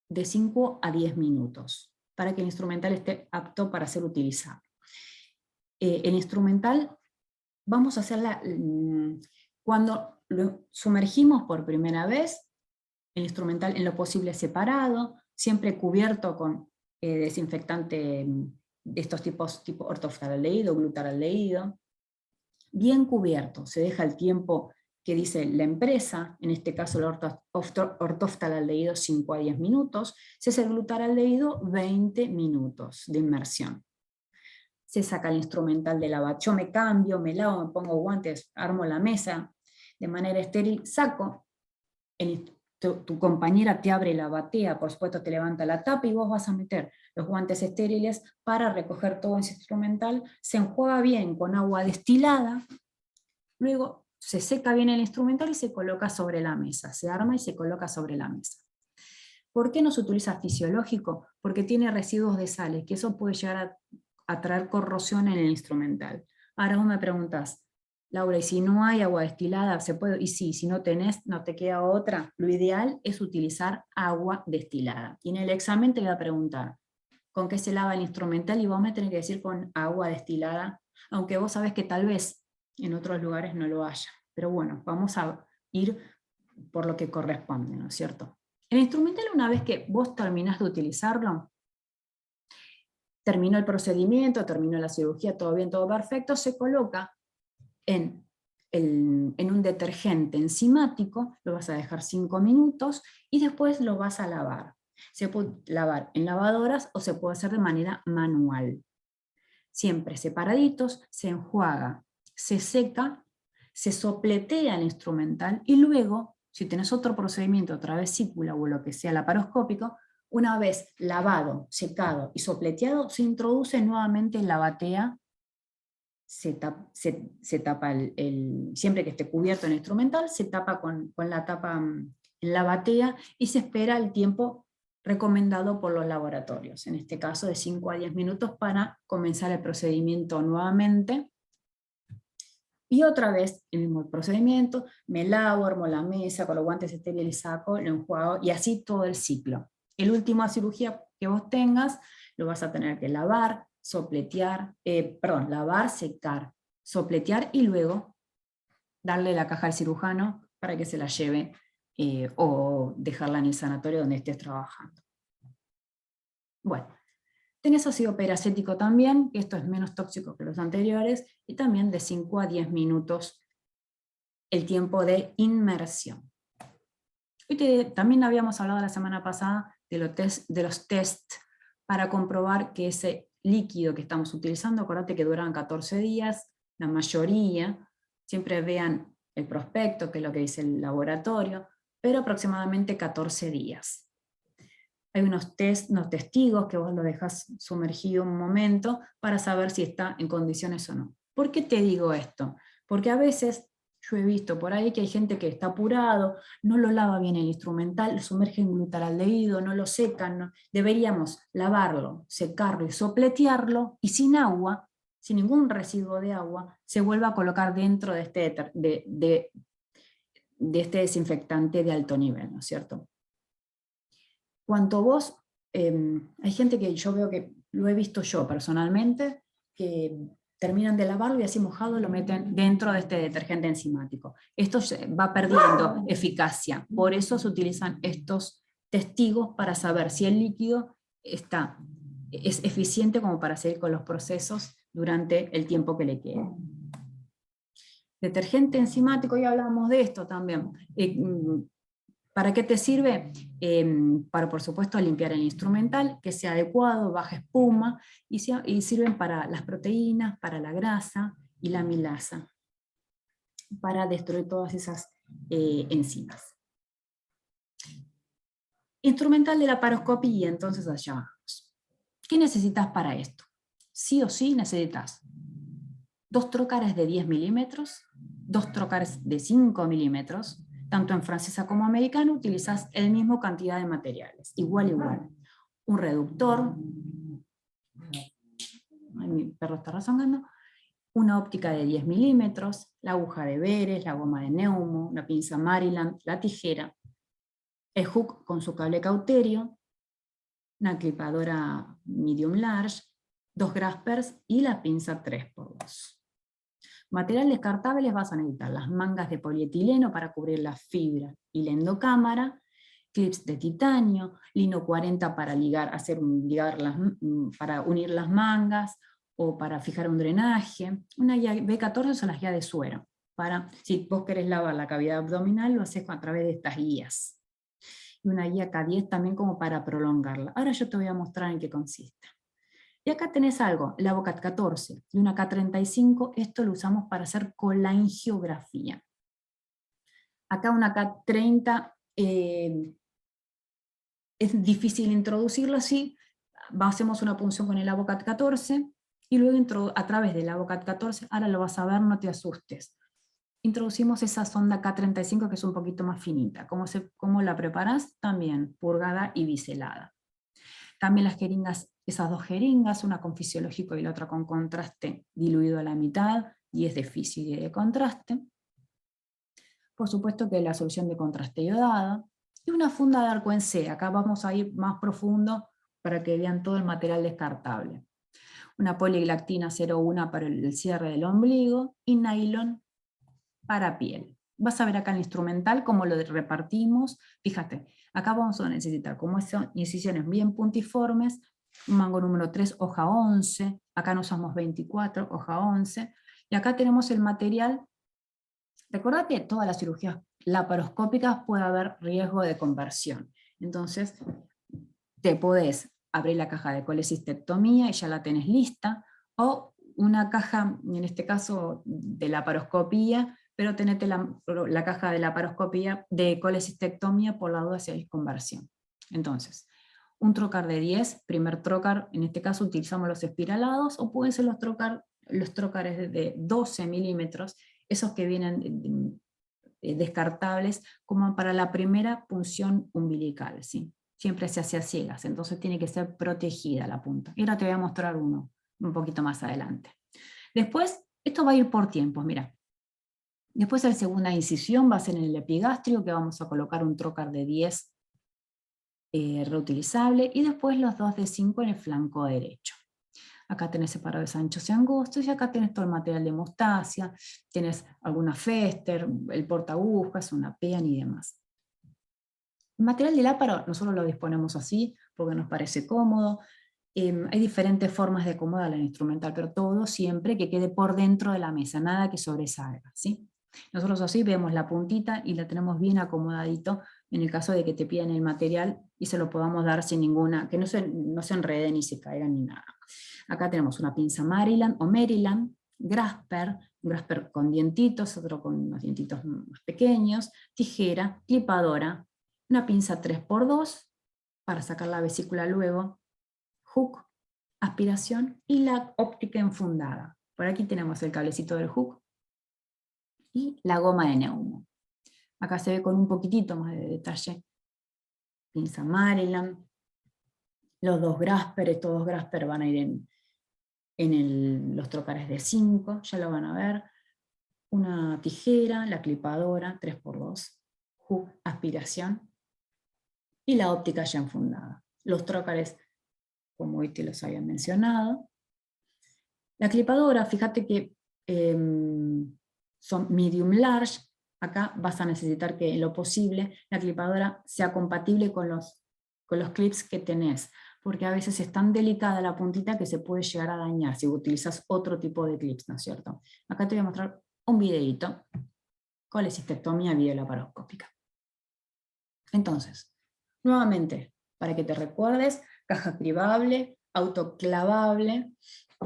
de 5 a 10 minutos, para que el instrumental esté apto para ser utilizado. El instrumental, vamos a hacerla, cuando lo sumergimos por primera vez, el instrumental en lo posible separado, siempre cubierto con desinfectante de estos tipos, tipo ortooftalaldehído, glutaraldehído, bien cubierto, se deja el tiempo que dice la empresa, en este caso el ortooftalaldehído 5 a 10 minutos, si es el glutaraldehído 20 minutos de inmersión. Se saca el instrumental de la yo me cambio, me lavo, me pongo guantes, armo la mesa de manera estéril, saco, tu compañera te abre la batea, por supuesto te levanta la tapa y vos vas a meter los guantes estériles para recoger todo ese instrumental, se enjuaga bien con agua destilada, luego se seca bien el instrumental y se coloca sobre la mesa, se arma y se coloca sobre la mesa. ¿Por qué no se utiliza fisiológico? Porque tiene residuos de sales, que eso puede llegar a traer corrosión en el instrumental. Ahora vos me preguntás, Laura, ¿y si no hay agua destilada, se puede? Y sí, si no tenés, no te queda otra. Lo ideal es utilizar agua destilada. Y en el examen te voy a preguntar, ¿con qué se lava el instrumental? Y vos me tenés que decir con agua destilada, aunque vos sabés que tal vez en otros lugares no lo haya. Pero bueno, vamos a ir por lo que corresponde, ¿no es cierto? El instrumental, una vez que vos terminás de utilizarlo, terminó el procedimiento, terminó la cirugía, todo bien, todo perfecto, se coloca en un detergente enzimático, lo vas a dejar 5 minutos y después lo vas a lavar. Se puede lavar en lavadoras o se puede hacer de manera manual. Siempre separaditos, se enjuaga, se seca, se sopletea el instrumental y luego, si tenés otro procedimiento, otra vesícula o lo que sea laparoscópico, una vez lavado, secado y sopleteado, se introduce nuevamente en la batea, se tapa siempre que esté cubierto el instrumental, se tapa con la tapa en la batea y se espera el tiempo recomendado por los laboratorios, en este caso de 5 a 10 minutos para comenzar el procedimiento nuevamente. Y otra vez el mismo procedimiento, me lavo, armo la mesa, con los guantes estériles saco, lo enjuago y así todo el ciclo. El último cirugía que vos tengas, lo vas a tener que lavar, sopletear, lavar, secar, sopletear y luego darle la caja al cirujano para que se la lleve o dejarla en el sanatorio donde estés trabajando. Bueno, tenés ácido peracético también, que esto es menos tóxico que los anteriores, y también de 5 a 10 minutos el tiempo de inmersión. También habíamos hablado la semana pasada de los test para comprobar que ese líquido que estamos utilizando, acuérdate que duran 14 días, la mayoría, siempre vean el prospecto, que es lo que dice el laboratorio, pero aproximadamente 14 días. Hay unos testigos que vos lo dejas sumergido un momento para saber si está en condiciones o no. ¿Por qué te digo esto? Porque a veces yo he visto por ahí que hay gente que está apurado, no lo lava bien el instrumental, sumerge en glutaraldehído, no lo secan. No. Deberíamos lavarlo, secarlo y sopletearlo, y sin agua, sin ningún residuo de agua, se vuelva a colocar dentro de este desinfectante de alto nivel, ¿no es cierto? Cuanto vos, hay gente que yo veo que lo he visto yo personalmente, que terminan de lavarlo y así mojado lo meten dentro de este detergente enzimático. Esto va perdiendo eficacia, por eso se utilizan estos testigos para saber si el líquido es eficiente como para seguir con los procesos durante el tiempo que le quede. Detergente enzimático, ya hablábamos de esto también. ¿Para qué te sirve? Para, por supuesto, limpiar el instrumental, que sea adecuado, baja espuma, y sirven para las proteínas, para la grasa y la amilasa, para destruir todas esas enzimas. Instrumental de laparoscopía, entonces allá vamos. ¿Qué necesitas para esto? Sí o sí necesitas 2 trócares de 10 milímetros, 2 trócares de 5 milímetros, tanto en francesa como americana utilizas el mismo cantidad de materiales, igual. Un reductor, ay, mi perro está rezongando, una óptica de 10 milímetros, la aguja de Veres, la goma de neumo, la pinza Maryland, la tijera, el hook con su cable cauterio, una clipadora medium large, 2 graspers y la pinza 3x2. Material descartable vas a necesitar las mangas de polietileno para cubrir la fibra y la endocámara, clips de titanio, lino 40 para para unir las mangas o para fijar un drenaje, una guía B14 son las guías de suero, para si vos querés lavar la cavidad abdominal lo haces a través de estas guías. Y una guía K10 también como para prolongarla. Ahora yo te voy a mostrar en qué consiste. Y acá tenés algo, el Avocat 14 y una K35, esto lo usamos para hacer colangiografía. Acá una K30 es difícil introducirlo así, hacemos una punción con el Avocat 14 y luego a través del Avocat 14, ahora lo vas a ver, no te asustes. Introducimos esa sonda K35 que es un poquito más finita. ¿Cómo la preparás? También purgada y biselada. También las jeringas, esas dos jeringas, una con fisiológico y la otra con contraste diluido a la mitad, y es de fisio y de contraste. Por supuesto que la solución de contraste iodada, y una funda de arco en C. Acá vamos a ir más profundo para que vean todo el material descartable. Una poliglactina 0,1 para el cierre del ombligo, y nylon para piel. Vas a ver acá en el instrumental cómo lo repartimos. Fíjate, acá vamos a necesitar como son incisiones bien puntiformes, un mango número 3, hoja 11, acá no usamos 24, hoja 11, y acá tenemos el material. Recordad que todas las cirugías laparoscópicas puede haber riesgo de conversión. Entonces, te podés abrir la caja de colecistectomía y ya la tenés lista, o una caja, en este caso de laparoscopía, pero tenete la caja de laparoscopía de colecistectomía por la duda si hay conversión. Entonces, un trocar de 10, primer trocar, en este caso utilizamos los espiralados, o pueden ser los trocares de 12 milímetros, esos que vienen descartables, como para la primera punción umbilical, ¿sí? Siempre se hace a ciegas, entonces tiene que ser protegida la punta. Y ahora te voy a mostrar uno un poquito más adelante. Después, esto va a ir por tiempos, mira. Después la segunda incisión va a ser en el epigastrio, que vamos a colocar un trocar de 10 reutilizable, y después los dos de 5 en el flanco derecho. Acá tenés separados anchos y angostos, y acá tenés todo el material de hemostasia, tenés alguna fester, el portaagujas, una pean y demás. El material de láparo nosotros lo disponemos así, porque nos parece cómodo. Hay diferentes formas de acomodar la instrumental, pero todo siempre que quede por dentro de la mesa, nada que sobresalga, ¿sí? Nosotros así vemos la puntita y la tenemos bien acomodadito, en el caso de que te pidan el material y se lo podamos dar sin ninguna, que no se enrede ni se caiga ni nada. Acá tenemos una pinza Maryland o Maryland, grasper, un grasper con dientitos, otro con unos dientitos más pequeños, tijera, clipadora, una pinza 3x2 para sacar la vesícula luego, hook, aspiración y la óptica enfundada. Por aquí tenemos el cablecito del hook y la goma de neumo. Acá se ve con un poquitito más de detalle. Pinza Maryland, los dos grasper, estos dos grasper van a ir en los trocares de 5, ya lo van a ver. Una tijera, la clipadora 3x2, hook, aspiración y la óptica ya enfundada. Los trócares, como hoy te los había mencionado. La clipadora, fíjate que son medium large. Acá vas a necesitar que en lo posible la clipadora sea compatible con los clips que tenés, porque a veces es tan delicada la puntita que se puede llegar a dañar si utilizas otro tipo de clips, ¿no es cierto? Acá te voy a mostrar un videito, colecistectomía videolaparoscópica. Entonces, nuevamente, para que te recuerdes, caja cribable, autoclavable,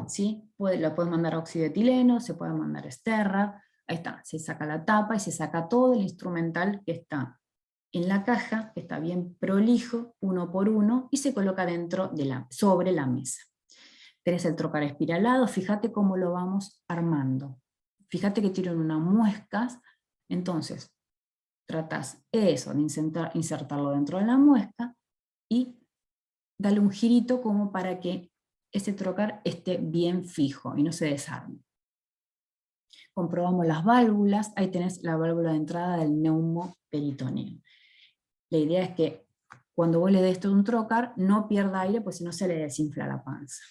¿sí? Lo puedes mandar a óxido de etileno, se puede mandar Sterra, ahí está, se saca la tapa y se saca todo el instrumental que está en la caja, que está bien prolijo, uno por uno, y se coloca sobre la mesa. Tenés el trocar espiralado, fíjate cómo lo vamos armando. Fíjate que tienen unas muescas, entonces, tratás eso, de insertarlo dentro de la muesca y darle un girito como para que ese trocar esté bien fijo y no se desarme. Comprobamos las válvulas, ahí tenés la válvula de entrada del neumoperitoneo. La idea es que cuando vos le des un trocar, no pierda aire, pues si no se le desinfla la panza.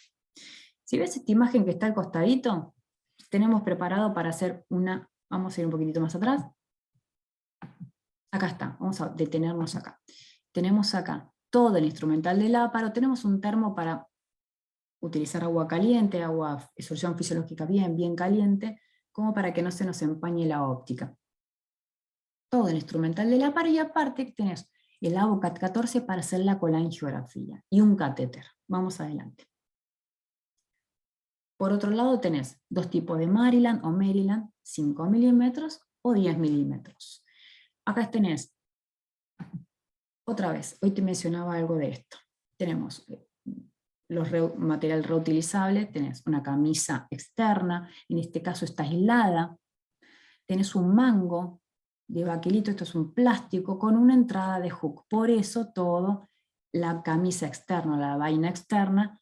Si ves esta imagen que está al costadito, tenemos preparado para hacer una, vamos a ir un poquitito más atrás. Acá está, vamos a detenernos acá. Tenemos acá todo el instrumental del láparo, tenemos un termo para utilizar agua caliente, solución fisiológica bien caliente, como para que no se nos empañe la óptica. Todo el instrumental del láparo y aparte tenés el AVOCAT 14 para hacer la colangiografía y un catéter. Vamos adelante. Por otro lado tenés dos tipos de Maryland o Maryland, 5 milímetros o 10 milímetros. Acá tenés, otra vez, hoy te mencionaba algo de esto. Tenemos material reutilizable, tenés una camisa externa, en este caso está aislada, tenés un mango de baquelito, esto es un plástico, con una entrada de hook. Por eso todo, la camisa externa, la vaina externa,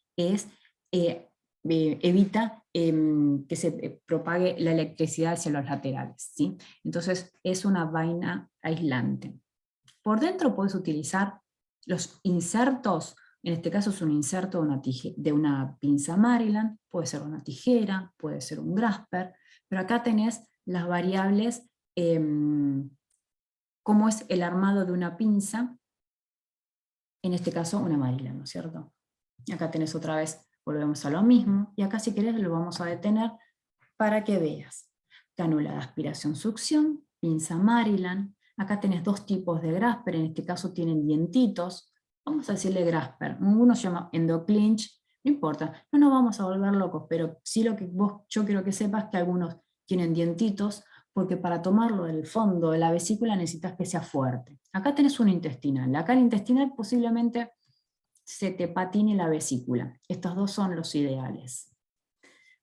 evita que se propague la electricidad hacia los laterales, ¿sí? Entonces es una vaina aislante. Por dentro puedes utilizar los insertos, en este caso es un inserto de una pinza Maryland, puede ser una tijera, puede ser un grasper, pero acá tenés las variables, cómo es el armado de una pinza, en este caso una Maryland, ¿no es cierto? Acá tenés otra vez, volvemos a lo mismo, y acá si querés lo vamos a detener para que veas. Cánula de aspiración-succión, pinza Maryland, acá tenés dos tipos de grasper, en este caso tienen dientitos, vamos a decirle grasper, uno se llama endoclinch, no importa, no nos vamos a volver locos, pero sí lo que yo quiero que sepas que algunos tienen dientitos, porque para tomarlo del fondo de la vesícula necesitas que sea fuerte. Acá tenés un intestinal, acá el intestinal posiblemente se te patine la vesícula. Estos dos son los ideales.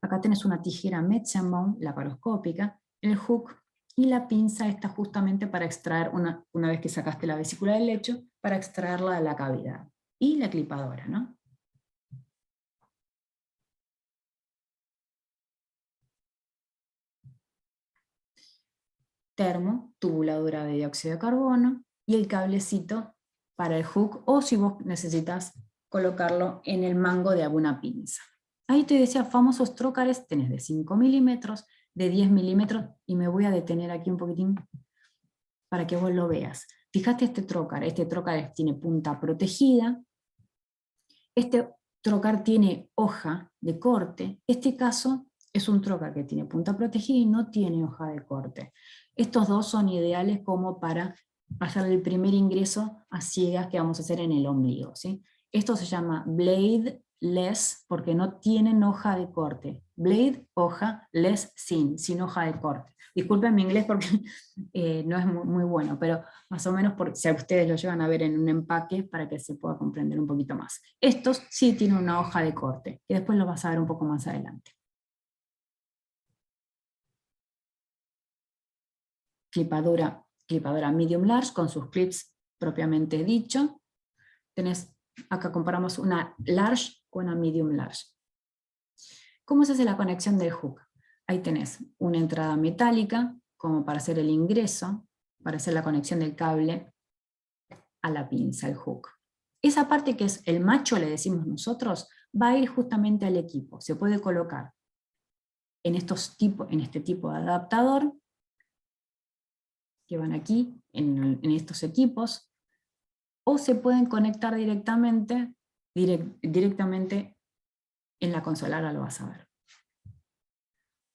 Acá tenés una tijera Metzenbaum laparoscópica, el hook y la pinza está justamente para extraer, una vez que sacaste la vesícula del lecho, para extraerla de la cavidad. Y la clipadora, ¿no? Termo, tubuladora de dióxido de carbono y el cablecito para el hook, o si vos necesitas colocarlo en el mango de alguna pinza. Ahí te decía, famosos trócares, tenés de 5 milímetros, de 10 milímetros, y me voy a detener aquí un poquitín para que vos lo veas. Fíjate este trócar tiene punta protegida, este trócar tiene hoja de corte, este caso es un trócar que tiene punta protegida y no tiene hoja de corte. Estos dos son ideales como para hacer el primer ingreso a ciegas que vamos a hacer en el ombligo, ¿sí? Esto se llama blade-less porque no tienen hoja de corte. Blade, hoja, less, sin hoja de corte. Disculpen mi inglés porque no es muy bueno, pero más o menos si a ustedes lo llevan a ver en un empaque para que se pueda comprender un poquito más. Estos sí tienen una hoja de corte, y después lo vas a ver un poco más adelante. Clipadora medium large con sus clips propiamente dicho. Acá comparamos una large con una medium large. ¿Cómo se hace la conexión del hook? Ahí tenés una entrada metálica como para hacer el ingreso, para hacer la conexión del cable a la pinza, el hook. Esa parte que es el macho, le decimos nosotros, va a ir justamente al equipo. Se puede colocar en este tipo de adaptador que van aquí, en estos equipos, o se pueden conectar directamente en la consola, ahora lo vas a ver.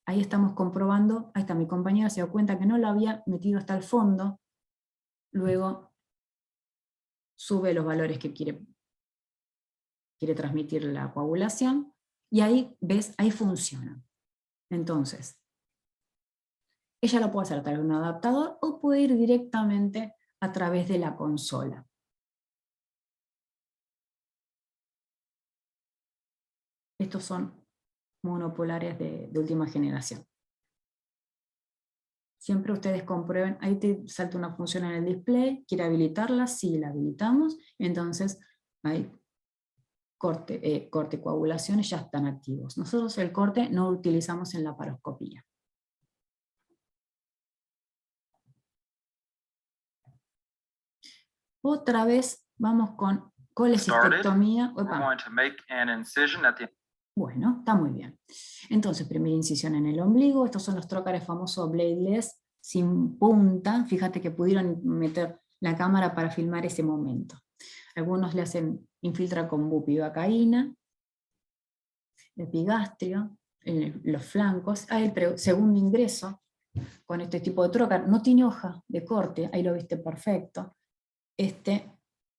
Ahí estamos comprobando, ahí está mi compañera, se dio cuenta que no lo había metido hasta el fondo, luego sube los valores que quiere transmitir la coagulación, y ahí ves, ahí funciona. Entonces, ella lo puede hacer a través de un adaptador o puede ir directamente a través de la consola. Estos son monopolares de última generación. siempre ustedes comprueben, ahí te salta una función en el display, quiere habilitarla, sí, la habilitamos, entonces ahí corte coagulaciones ya están activos. Nosotros el corte no lo utilizamos en la laparoscopía. Otra vez vamos con colecistectomía. Bueno, está muy bien. Entonces, primera incisión en el ombligo. Estos son los trócares famosos bladeless, sin punta. Fíjate que pudieron meter la cámara para filmar ese momento. Algunos le hacen infiltrar con bupivacaína, epigastrio, en los flancos. El segundo ingreso con este tipo de trócar. No tiene hoja de corte, ahí lo viste perfecto. Este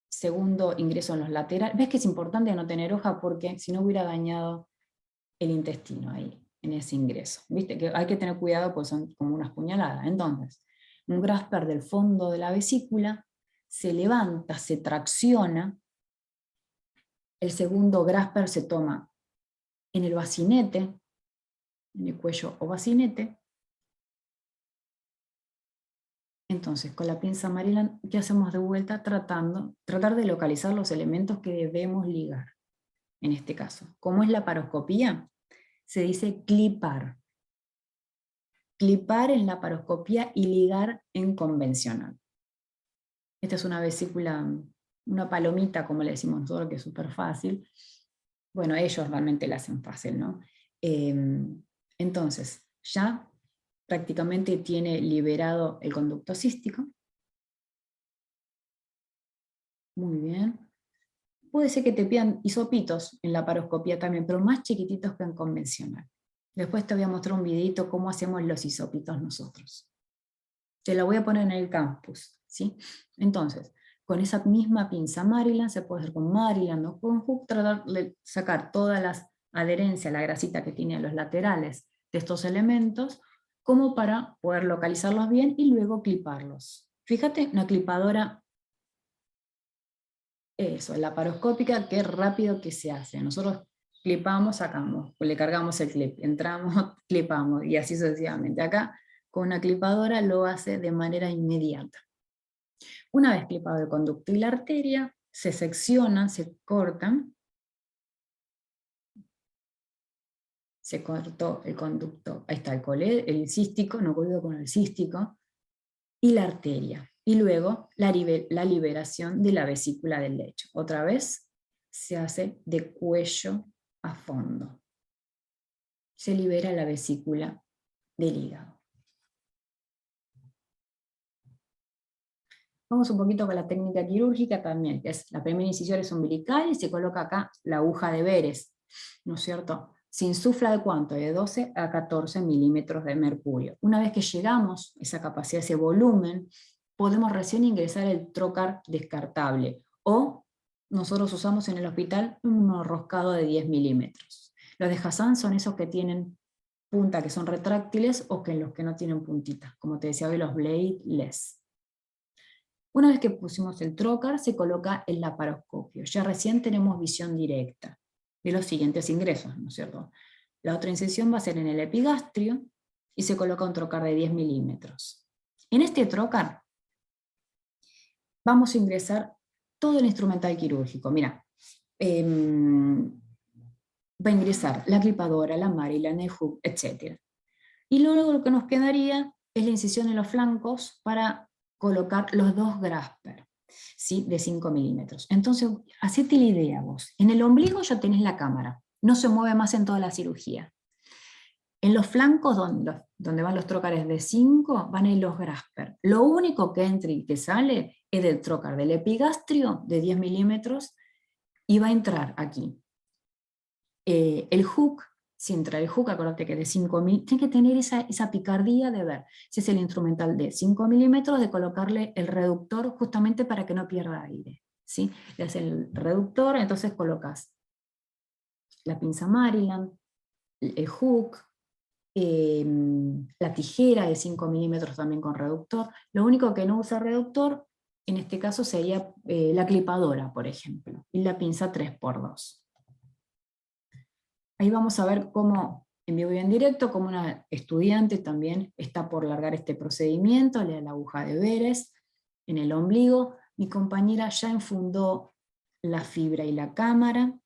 segundo ingreso en los laterales. ¿Ves que es importante no tener hoja? Porque si no hubiera dañado el intestino ahí, en ese ingreso. ¿Viste? Que hay que tener cuidado porque son como unas puñaladas. Entonces, un grasper del fondo de la vesícula se levanta, se tracciona. El segundo grasper se toma en el bacinete, en el cuello o bacinete. Entonces, con la pinza Maryland, ¿qué hacemos de vuelta? Tratar de localizar los elementos que debemos ligar. En este caso, ¿cómo es la laparoscopía? Se dice clipar. Clipar en la laparoscopía y ligar en convencional. Esta es una vesícula, una palomita, como le decimos nosotros, que es súper fácil. Bueno, ellos realmente la hacen fácil, ¿no? Entonces, ya prácticamente tiene liberado el conducto cístico. Muy bien. Puede ser que te pidan hisopitos en la laparoscopía también, pero más chiquititos que en convencional. Después te voy a mostrar un videito cómo hacemos los hisopitos nosotros. Te la voy a poner en el campus, ¿sí? Entonces, con esa misma pinza Maryland, se puede hacer con Maryland o con Hook, tratar de sacar todas las adherencias, la grasita que tiene a los laterales de estos elementos, como para poder localizarlos bien y luego cliparlos. Fíjate, una clipadora, eso, la laparoscópica, qué rápido que se hace. Nosotros clipamos, sacamos, le cargamos el clip, entramos, clipamos, y así sucesivamente. Acá, con una clipadora lo hace de manera inmediata. Una vez clipado el conducto y la arteria, se seccionan, se cortan. Se cortó el conducto, ahí está el cístico, no olvido con el cístico, y la arteria. Y luego la liberación de la vesícula del lecho. Otra vez se hace de cuello a fondo. Se libera la vesícula del hígado. Vamos un poquito con la técnica quirúrgica también, que es la primera incisión es umbilical y se coloca acá la aguja de Beres, ¿no es cierto? Se insufla de cuánto, de 12 a 14 milímetros de mercurio. Una vez que llegamos a esa capacidad, ese volumen, podemos recién ingresar el trocar descartable, o nosotros usamos en el hospital un roscado de 10 milímetros. Los de Hassan son esos que tienen punta, que son retráctiles, o que los que no tienen puntitas, como te decía hoy, los bladeless. Una vez que pusimos el trocar, se coloca el laparoscopio. Ya recién tenemos visión directa de los siguientes ingresos, ¿no es cierto? La otra incisión va a ser en el epigastrio y se coloca un trocar de 10 milímetros. En este trocar vamos a ingresar todo el instrumental quirúrgico. Mira, va a ingresar la clipadora, la Maryland, el hook, etc. Y luego lo que nos quedaría es la incisión en los flancos para colocar los dos grasper, ¿sí? De 5 milímetros. Entonces, hacete la idea vos. En el ombligo ya tenés la cámara, no se mueve más en toda la cirugía. En los flancos, donde van los trócares de 5, van a ir los grasper. Lo único que entra y que sale es del trócar del epigastrio de 10 milímetros y va a entrar aquí. El hook, si entra el hook, acuérdate que de 5 milímetros, tiene que tener esa picardía de ver si es el instrumental de 5 milímetros, de colocarle el reductor justamente para que no pierda aire, ¿sí? Le haces el reductor, entonces colocas la pinza Maryland, el hook, la tijera de 5 milímetros también con reductor. Lo único que no usa reductor, en este caso sería la clipadora, por ejemplo, y la pinza 3×2. Ahí vamos a ver cómo en vivo y en directo, como una estudiante también está por largar este procedimiento, le da la aguja de Beres en el ombligo. Mi compañera ya enfundó la fibra y la cámara.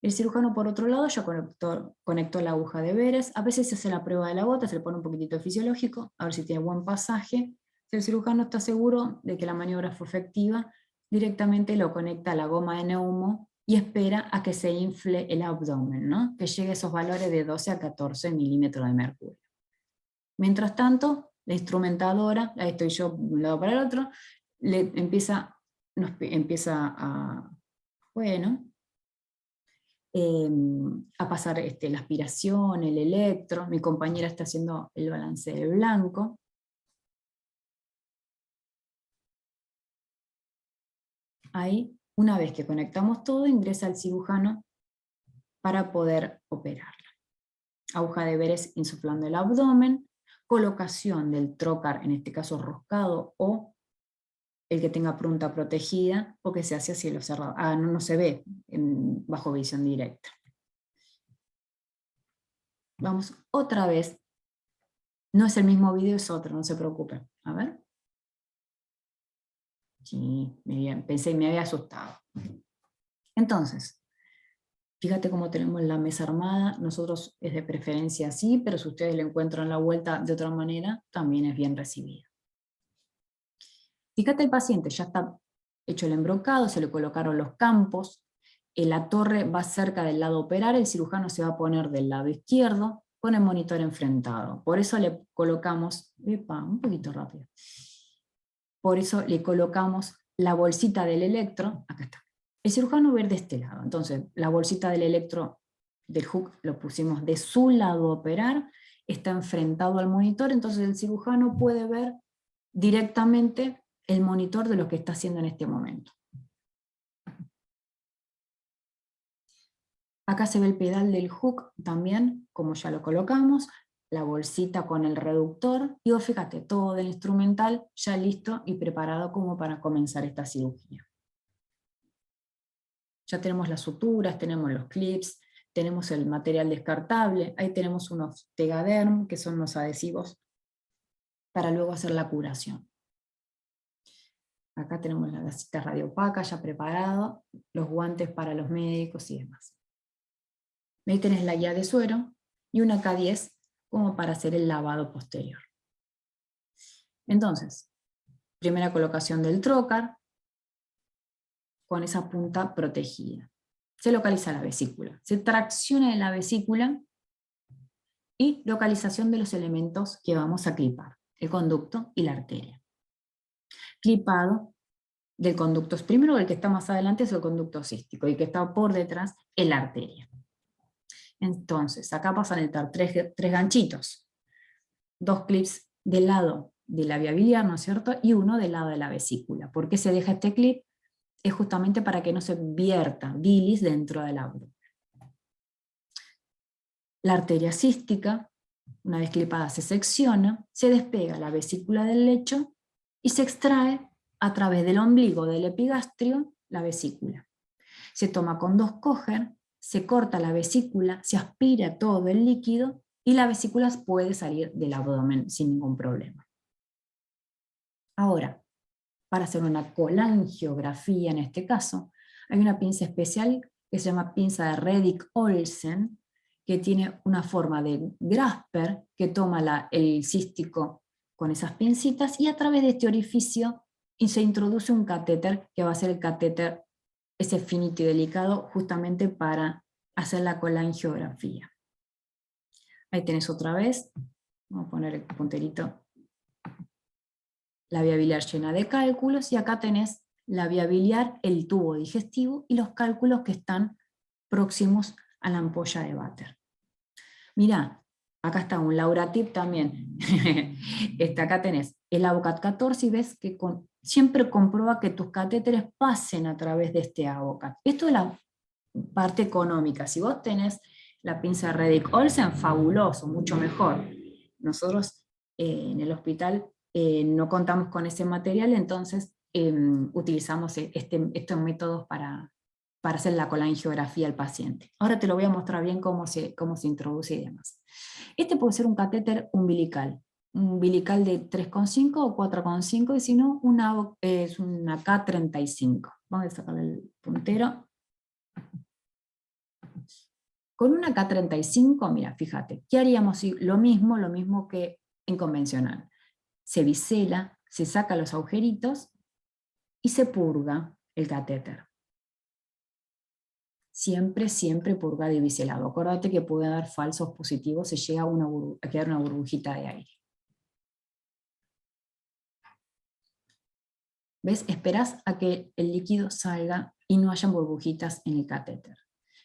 El cirujano, por otro lado, ya conectó la aguja de Beres. A veces se hace la prueba de la gota, se le pone un poquitito de fisiológico, a ver si tiene buen pasaje. Si el cirujano está seguro de que la maniobra fue efectiva, directamente lo conecta a la goma de neumo y espera a que se infle el abdomen, ¿no? Que llegue a esos valores de 12 a 14 milímetros de mercurio. Mientras tanto, la instrumentadora, ahí estoy yo de un lado para el otro, empieza a, bueno, a pasar la aspiración, el electro. Mi compañera está haciendo el balance del blanco. Ahí, una vez que conectamos todo, ingresa el cirujano para poder operarla. Aguja de Beres insuflando el abdomen, colocación del trocar, en este caso roscado, o el que tenga punta protegida, o que se hace a cielo cerrado. No se ve bajo visión directa. Vamos otra vez. No es el mismo video, es otro, no se preocupen. A ver. Sí, pensé que me había asustado. Entonces, fíjate cómo tenemos la mesa armada. Nosotros es de preferencia así, pero si ustedes le encuentran la vuelta de otra manera, también es bien recibida. Fíjate, el paciente ya está hecho el embrocado, se le colocaron los campos, la torre va cerca del lado operar, el cirujano se va a poner del lado izquierdo con el monitor enfrentado. Por eso le colocamos, un poquito rápido, por eso le colocamos la bolsita del electro, acá está. El cirujano va a ir de este lado, entonces la bolsita del electro del hook lo pusimos de su lado a operar, está enfrentado al monitor, entonces el cirujano puede ver directamente el monitor de lo que está haciendo en este momento. Acá se ve el pedal del hook también, como ya lo colocamos, la bolsita con el reductor, y vos fíjate, todo el instrumental ya listo y preparado como para comenzar esta cirugía. Ya tenemos las suturas, tenemos los clips, tenemos el material descartable, ahí tenemos unos Tegaderm, que son los adhesivos, para luego hacer la curación. Acá tenemos la gasita radiopaca ya preparado, los guantes para los médicos y demás. Ahí tenés la guía de suero y una K10 como para hacer el lavado posterior. Entonces, primera colocación del trocar con esa punta protegida. Se localiza la vesícula, se tracciona en la vesícula y localización de los elementos que vamos a clipar, el conducto y la arteria. Clipado del conducto, primero el que está más adelante es el conducto cístico, y el que está por detrás es la arteria. Entonces, acá pasan a entrar tres ganchitos, 2 clips del lado de la vía biliar, ¿no es cierto? Y uno del lado de la vesícula. ¿Por qué se deja este clip? Es justamente para que no se vierta bilis dentro del abdomen. La arteria cística, una vez clipada, se secciona, se despega la vesícula del lecho y se extrae a través del ombligo del epigastrio la vesícula. Se toma con 2 Koger, se corta la vesícula, se aspira todo el líquido y la vesícula puede salir del abdomen sin ningún problema. Ahora, para hacer una colangiografía en este caso, hay una pinza especial que se llama pinza de Reddick-Olsen, que tiene una forma de grasper que toma el cístico con esas pincitas, y a través de este orificio se introduce un catéter que va a ser el catéter ese finito y delicado justamente para hacer la colangiografía. Ahí tenés otra vez, vamos a poner el punterito, la vía biliar llena de cálculos, y acá tenés la vía biliar, el tubo digestivo y los cálculos que están próximos a la ampolla de váter. Mirá, acá está un Lauratip también. Acá tenés el Avocat 14 y ves que siempre comprueba que tus catéteres pasen a través de este Avocat. Esto es la parte económica. Si vos tenés la pinza Reddick-Olsen, fabuloso, mucho mejor. Nosotros en el hospital no contamos con ese material, entonces utilizamos estos métodos para para hacer la colangiografía al paciente. Ahora te lo voy a mostrar bien cómo se introduce y demás. Este puede ser un catéter umbilical de 3,5 o 4,5, y si no, es una K35. Vamos a sacar el puntero. Con una K35, mira, fíjate, ¿qué haríamos si lo mismo que en convencional? Se bisela, se saca los agujeritos y se purga el catéter. Siempre, siempre purgado y biselado. Acuérdate que puede dar falsos positivos, se llega a quedar una burbujita de aire. ¿Ves? Esperás a que el líquido salga y no hayan burbujitas en el catéter.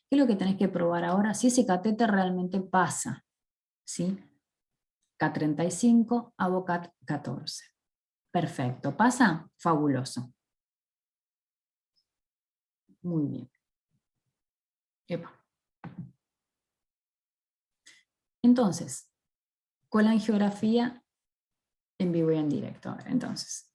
¿Qué es lo que tenés que probar ahora? Si ese catéter realmente pasa, ¿sí? K35, Avocat 14. Perfecto. ¿Pasa? Fabuloso. Muy bien. Epa. Entonces, colangiografía en vivo y en directo. Ahora, entonces,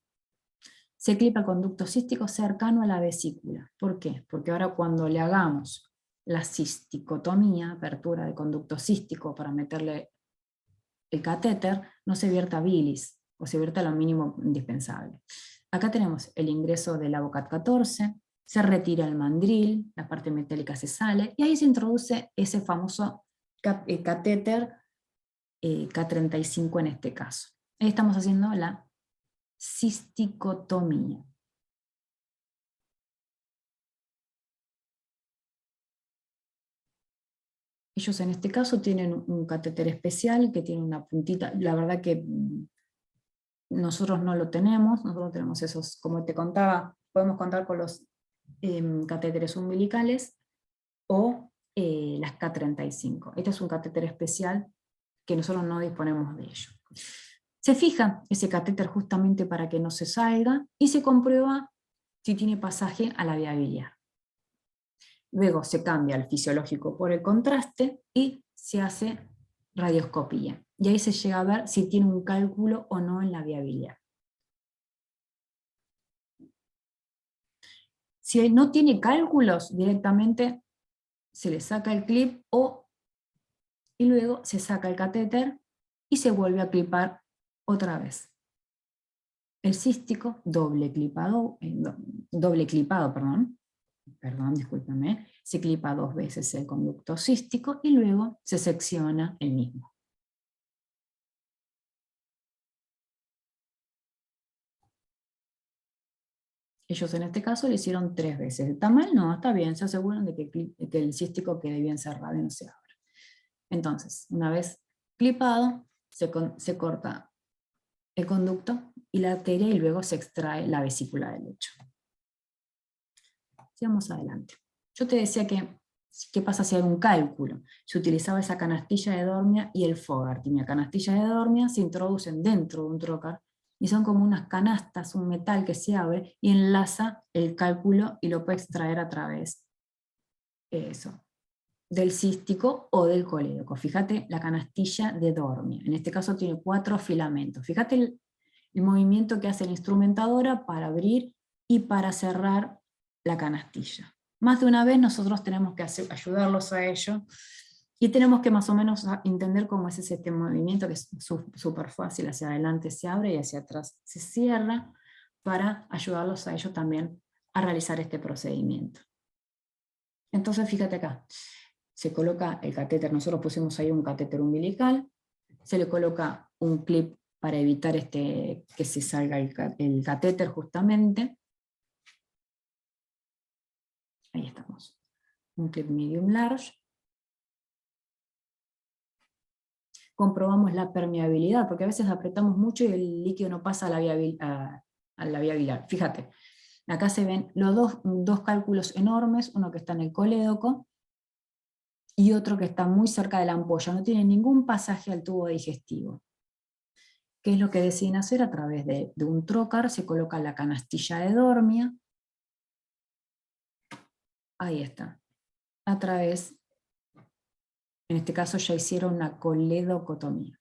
se clipa el conducto cístico cercano a la vesícula. ¿Por qué? Porque ahora cuando le hagamos la cisticotomía, apertura de conducto cístico para meterle el catéter, no se vierta bilis, o se vierta lo mínimo indispensable. Acá tenemos el ingreso del Avocat 14, se retira el mandril, la parte metálica se sale, y ahí se introduce ese famoso catéter K35 en este caso. Ahí estamos haciendo la cisticotomía. Ellos en este caso tienen un catéter especial que tiene una puntita, la verdad que nosotros no lo tenemos, nosotros tenemos esos, como te contaba, podemos contar con los catéteres umbilicales o las K35. Este es un catéter especial que nosotros no disponemos de ello. Se fija ese catéter justamente para que no se salga y se comprueba si tiene pasaje a la vía biliar. Luego se cambia el fisiológico por el contraste y se hace radioscopía. Y ahí se llega a ver si tiene un cálculo o no en la vía biliar. Si no tiene cálculos, directamente se le saca el clip y luego se saca el catéter y se vuelve a clipar otra vez. El cístico, doble clipado, discúlpame, se clipa 2 veces el conducto cístico y luego se secciona el mismo. Ellos en este caso lo hicieron 3 veces. ¿Está mal? No, está bien, se aseguran de que el cístico quede bien cerrado y no se abra. Entonces, una vez clipado, se corta el conducto y la arteria y luego se extrae la vesícula del lecho. Sigamos adelante. Yo te decía que, ¿qué pasa si hay un cálculo? Se utilizaba esa canastilla de Dormia y el Fogarty. La canastilla de Dormia se introducen dentro de un trocar y son como unas canastas, un metal que se abre y enlaza el cálculo y lo puede extraer a través del cístico o del colédoco. Fíjate la canastilla de Dormia. En este caso tiene 4 filamentos. Fíjate el movimiento que hace la instrumentadora para abrir y para cerrar la canastilla. Más de una vez nosotros tenemos que ayudarlos a ello y tenemos que más o menos entender cómo es este movimiento, que es súper fácil. Hacia adelante se abre y hacia atrás se cierra, para ayudarlos a ellos también a realizar este procedimiento. Entonces fíjate acá, se coloca el catéter, nosotros pusimos ahí un catéter umbilical, se le coloca un clip para evitar que se salga el catéter justamente. Ahí estamos. Un clip medium large. Comprobamos la permeabilidad, porque a veces apretamos mucho y el líquido no pasa a la vía biliar. Fíjate, acá se ven los dos cálculos enormes, uno que está en el colédoco y otro que está muy cerca de la ampolla, no tiene ningún pasaje al tubo digestivo. ¿Qué es lo que deciden hacer? A través de un trocar se coloca la canastilla de Dormia. Ahí está. A través, en este caso ya hicieron una coledocotomía.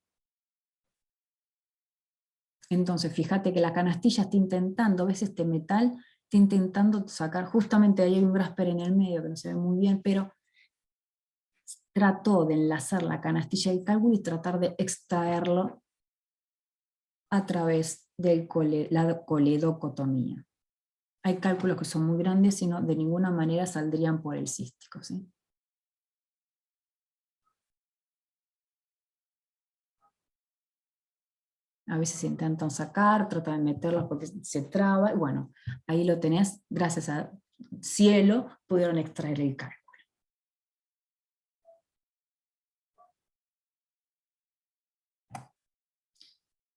Entonces fíjate que la canastilla está intentando, ¿ves este metal? está intentando sacar, justamente ahí hay un Grasper en el medio que no se ve muy bien, pero trató de enlazar la canastilla del cálculo y tratar de extraerlo a través de la coledocotomía. Hay cálculos que son muy grandes y no, de ninguna manera saldrían por el cístico, ¿sí? A veces se intentan sacar, tratan de meterlos porque se traba, y bueno, ahí lo tenés, gracias al cielo pudieron extraer el cálculo.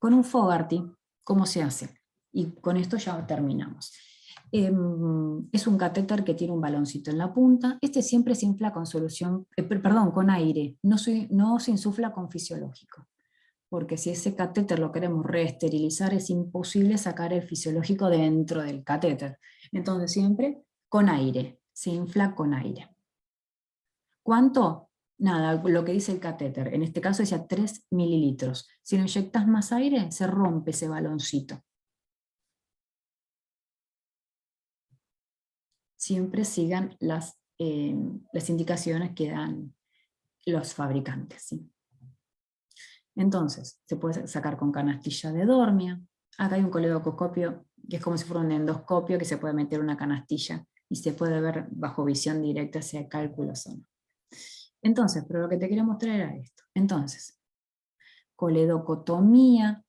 Con un Fogarty, ¿cómo se hace? Y con esto ya terminamos. Es un catéter que tiene un baloncito en la punta. Este siempre se infla con solución, perdón, con aire, no se insufla con fisiológico. Porque si ese catéter lo queremos reesterilizar, es imposible sacar el fisiológico dentro del catéter. Entonces siempre con aire, se infla con aire. ¿Cuánto? Nada, lo que dice el catéter, en este caso decía 3 mililitros. Si lo inyectas más aire, se rompe ese baloncito. Siempre sigan las indicaciones que dan los fabricantes, ¿sí? Entonces, se puede sacar con canastilla de Dormia. Acá hay un coledocoscopio, que es como si fuera un endoscopio, que se puede meter una canastilla y se puede ver bajo visión directa si hay cálculos o no. Entonces, pero lo que te quería mostrar era esto. Entonces, coledocotomía,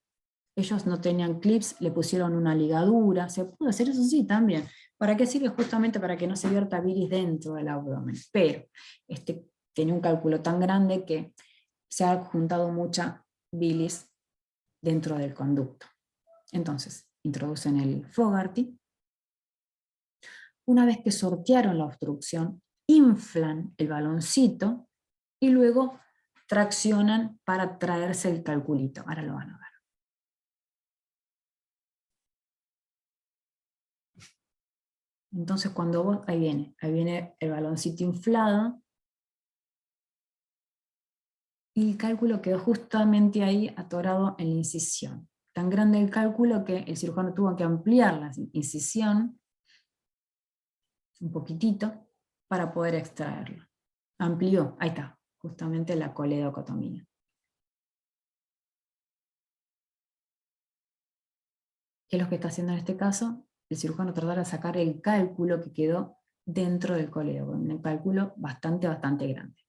ellos no tenían clips, le pusieron una ligadura, se puede hacer eso sí también. ¿Para qué sirve? Justamente para que no se vierta bilis dentro del abdomen. Pero tenía un cálculo tan grande que se ha juntado mucha bilis dentro del conducto. Entonces, introducen el Fogarty. Una vez que sortearon la obstrucción, inflan el baloncito y luego traccionan para traerse el calculito. Ahora lo van a ver. Entonces cuando ahí viene el baloncito inflado, y el cálculo quedó justamente ahí atorado en la incisión. Tan grande el cálculo que el cirujano tuvo que ampliar la incisión un poquitito para poder extraerlo. Amplió, ahí está, justamente la coledocotomía. ¿Qué es lo que está haciendo en este caso? El cirujano tratar de sacar el cálculo que quedó dentro del coledo, un cálculo bastante grande.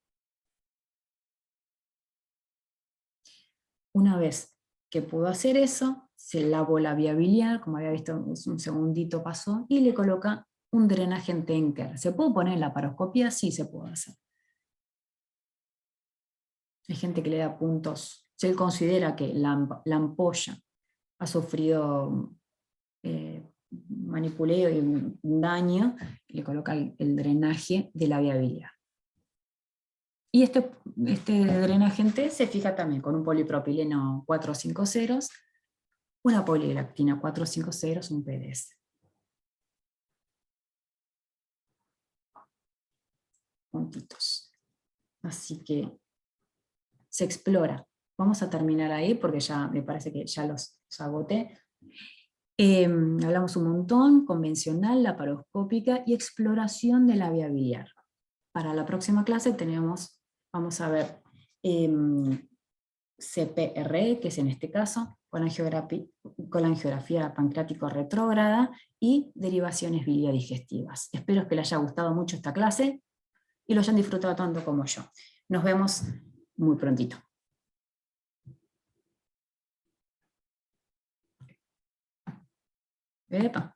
Una vez que pudo hacer eso, se lavó la vía biliar, como había visto, un segundito pasó, y le coloca un drenaje en Tenker. ¿Se puede poner en la laparoscopia? Sí, se puede hacer. Hay gente que le da puntos. Si él considera que la ampolla ha sufrido manipuleo y un daño, le coloca el drenaje de la vía biliar. Y este drenaje en T se fija también con un polipropileno 450, una poliglactina 450, un PDS. Puntitos. Así que se explora. Vamos a terminar ahí porque ya me parece que ya los agoté. Hablamos un montón, convencional, laparoscópica y exploración de la vía biliar. Para la próxima clase vamos a ver CPRE, que es en este caso, colangiografía pancreático retrógrada y derivaciones biliodigestivas. Espero que les haya gustado mucho esta clase y lo hayan disfrutado tanto como yo. Nos vemos muy prontito. Epa.